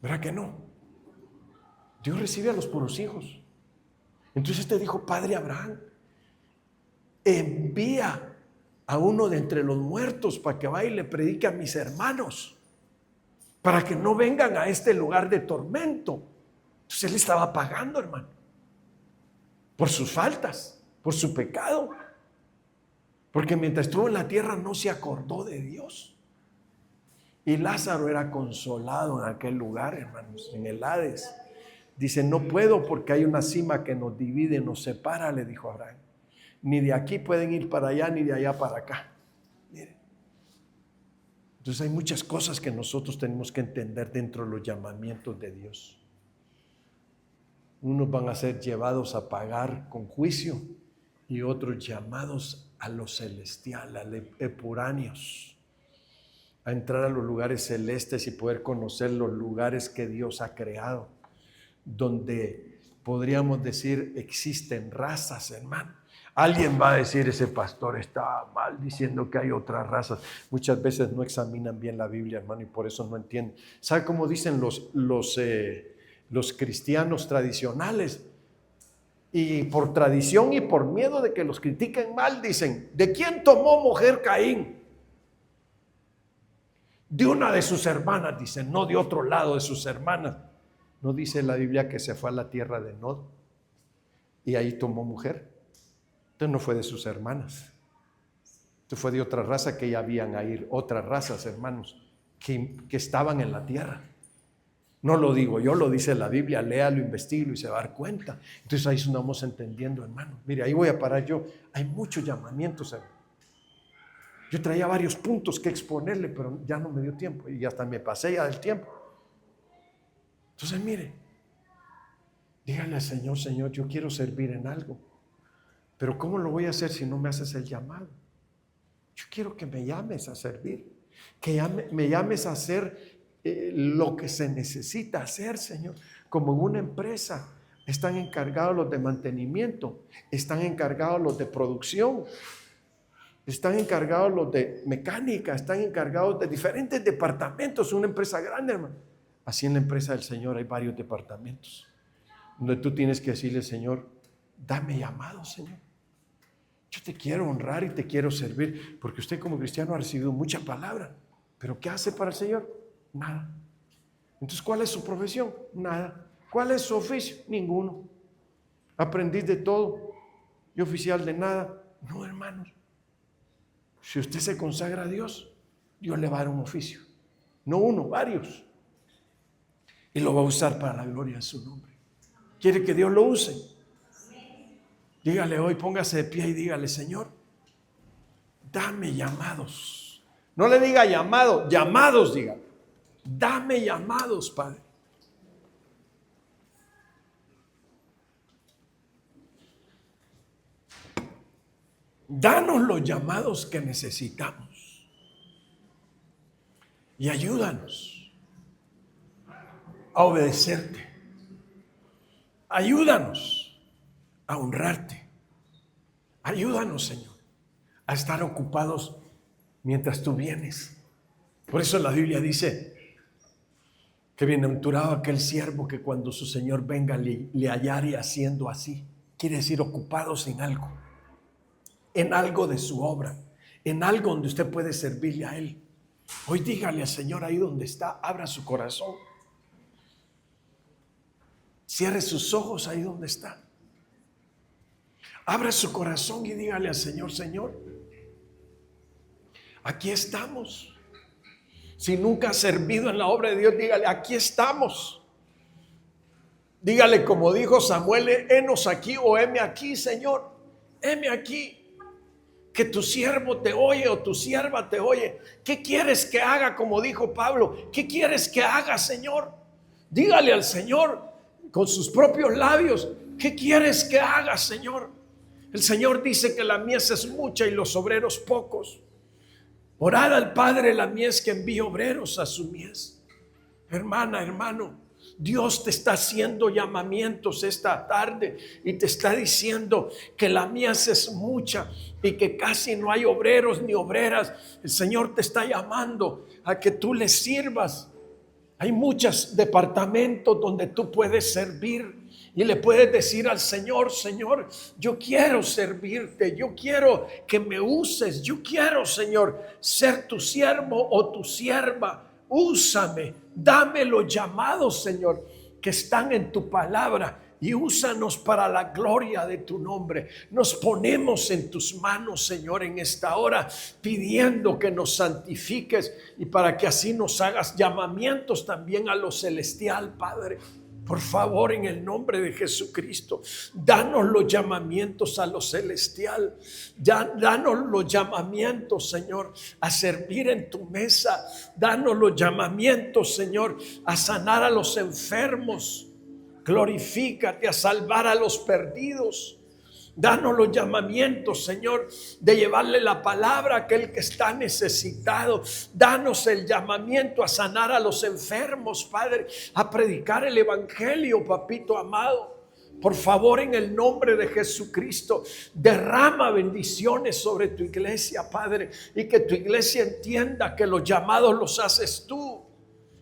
¿Verdad que no? Dios recibe a los puros hijos. Entonces te dijo, Padre Abraham, envía a uno de entre los muertos para que vaya y le predique a mis hermanos, para que no vengan a este lugar de tormento. Entonces él estaba pagando, hermano, por sus faltas, por su pecado, porque mientras estuvo en la tierra no se acordó de Dios. Y Lázaro era consolado en aquel lugar, hermanos, en el Hades. Dice, no puedo porque hay una cima que nos divide, nos separa, le dijo Abraham. Ni de aquí pueden ir para allá, ni de allá para acá. Miren. Entonces hay muchas cosas que nosotros tenemos que entender dentro de los llamamientos de Dios. Unos van a ser llevados a pagar con juicio y otros llamados a lo celestial, a los epuráneos, a entrar a los lugares celestes y poder conocer los lugares que Dios ha creado, donde podríamos decir existen razas, hermano. Alguien va a decir, ese pastor está mal diciendo que hay otras razas. Muchas veces no examinan bien la Biblia, hermano, y por eso no entienden. ¿Sabe cómo dicen los cristianos tradicionales? Y por tradición y por miedo de que los critiquen mal, dicen: ¿de quién tomó mujer Caín? De una de sus hermanas, dicen, no de otro lado de sus hermanas. ¿No dice la Biblia que se fue a la tierra de Nod y ahí tomó mujer? Entonces no fue de sus hermanas. Entonces fue de otra raza, que ya habían ahí otras razas, hermanos, que estaban en la tierra. No lo digo yo, lo dice la Biblia. Léalo, investíguelo y se va a dar cuenta. Entonces ahí estamos entendiendo, hermano. Mire, ahí voy a parar yo. Hay muchos llamamientos, hermano. Yo traía varios puntos que exponerle, pero ya no me dio tiempo y hasta me pasé ya del tiempo. Entonces, mire, dígale al Señor: Señor, yo quiero servir en algo, pero ¿cómo lo voy a hacer si no me haces el llamado? Yo quiero que me llames a servir, que me llames a hacer lo que se necesita hacer, Señor. Como en una empresa están encargados los de mantenimiento, están encargados los de producción, están encargados los de mecánica, están encargados de diferentes departamentos. Una empresa grande, hermano. Así en la empresa del Señor hay varios departamentos donde tú tienes que decirle: Señor, dame llamado, Señor. Yo te quiero honrar y te quiero servir, porque usted como cristiano ha recibido mucha palabra, pero ¿qué hace para el Señor? Nada. Entonces, ¿cuál es su profesión? Nada. ¿Cuál es su oficio? Ninguno. Aprendiz de todo y oficial de nada. No, hermanos. Si usted se consagra a Dios, Dios le va a dar un oficio. No uno, varios. Y lo va a usar para la gloria de su nombre. ¿Quiere que Dios lo use? Dígale hoy, póngase de pie y dígale: Señor, dame llamados. No le diga llamado, llamados, diga. Dame llamados, Padre. Danos los llamados que necesitamos y ayúdanos a obedecerte. Ayúdanos a honrarte. Ayúdanos, Señor, a estar ocupados mientras tú vienes. Por eso la Biblia dice que bienaventurado aquel siervo que cuando su Señor venga le hallare haciendo así. Quiere decir ocupados en algo de su obra, en algo donde usted puede servirle a Él. Hoy dígale al Señor ahí donde está, abra su corazón. Cierre sus ojos ahí donde está. Abra su corazón y dígale al Señor: Señor, aquí estamos. Si nunca ha servido en la obra de Dios, dígale: aquí estamos. Dígale como dijo Samuel: henos aquí o heme aquí, Señor. Heme aquí. Que tu siervo te oye o tu sierva te oye. ¿Qué quieres que haga? Como dijo Pablo, ¿qué quieres que haga, Señor? Dígale al Señor con sus propios labios: ¿qué quieres que haga, Señor? El Señor dice que la mies es mucha y los obreros pocos. Orad al Padre la mies que envíe obreros a su mies. Hermana, hermano, Dios te está haciendo llamamientos esta tarde y te está diciendo que la mies es mucha y que casi no hay obreros ni obreras. El Señor te está llamando a que tú le sirvas. Hay muchos departamentos donde tú puedes servir y le puedes decir al Señor: Señor, yo quiero servirte, yo quiero que me uses, yo quiero, Señor, ser tu siervo o tu sierva. Úsame, dame los llamados, Señor, que están en tu palabra, y úsanos para la gloria de tu nombre. Nos ponemos en tus manos, Señor, en esta hora, pidiendo que nos santifiques y para que así nos hagas llamamientos también a lo celestial, Padre. Por favor, en el nombre de Jesucristo, danos los llamamientos a lo celestial. Danos los llamamientos, Señor, a servir en tu mesa. Danos los llamamientos, Señor, a sanar a los enfermos. Glorifícate, a salvar a los perdidos. Danos los llamamientos, Señor, de llevarle la palabra a aquel que está necesitado. Danos el llamamiento a sanar a los enfermos, Padre, a predicar el evangelio, papito amado. Por favor, en el nombre de Jesucristo, derrama bendiciones sobre tu iglesia, Padre, y que tu iglesia entienda que los llamados los haces tú.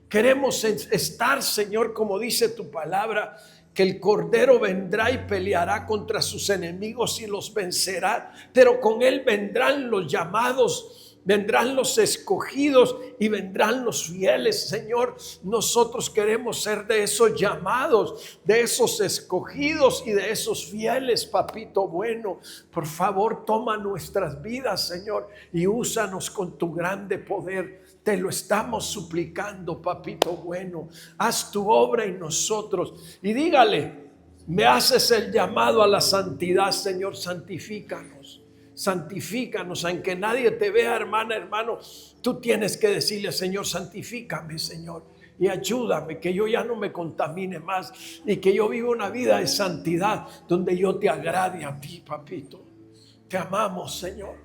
Queremos estar, Señor, como dice tu palabra, que el Cordero vendrá y peleará contra sus enemigos y los vencerá, pero con él vendrán los llamados, vendrán los escogidos y vendrán los fieles. Señor, nosotros queremos ser de esos llamados, de esos escogidos y de esos fieles, papito bueno. Por favor, toma nuestras vidas, Señor, y úsanos con tu grande poder. Te lo estamos suplicando, papito bueno. Haz tu obra en nosotros y dígale: me haces el llamado a la santidad, Señor, santifícanos. Santifícanos, aunque nadie te vea, hermana, hermano. Tú tienes que decirle: Señor, santifícame, Señor, y ayúdame, que yo ya no me contamine más y que yo viva una vida de santidad donde yo te agrade a ti, papito. Te amamos, Señor.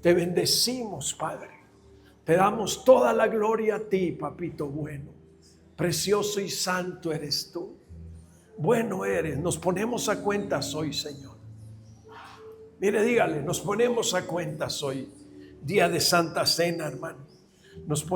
Te bendecimos, Padre. Te damos toda la gloria a ti, papito bueno. Precioso y santo eres tú. Bueno eres. Nos ponemos a cuentas hoy, Señor. Mire, dígale: nos ponemos a cuentas hoy, día de Santa Cena, hermano. Nos ponemos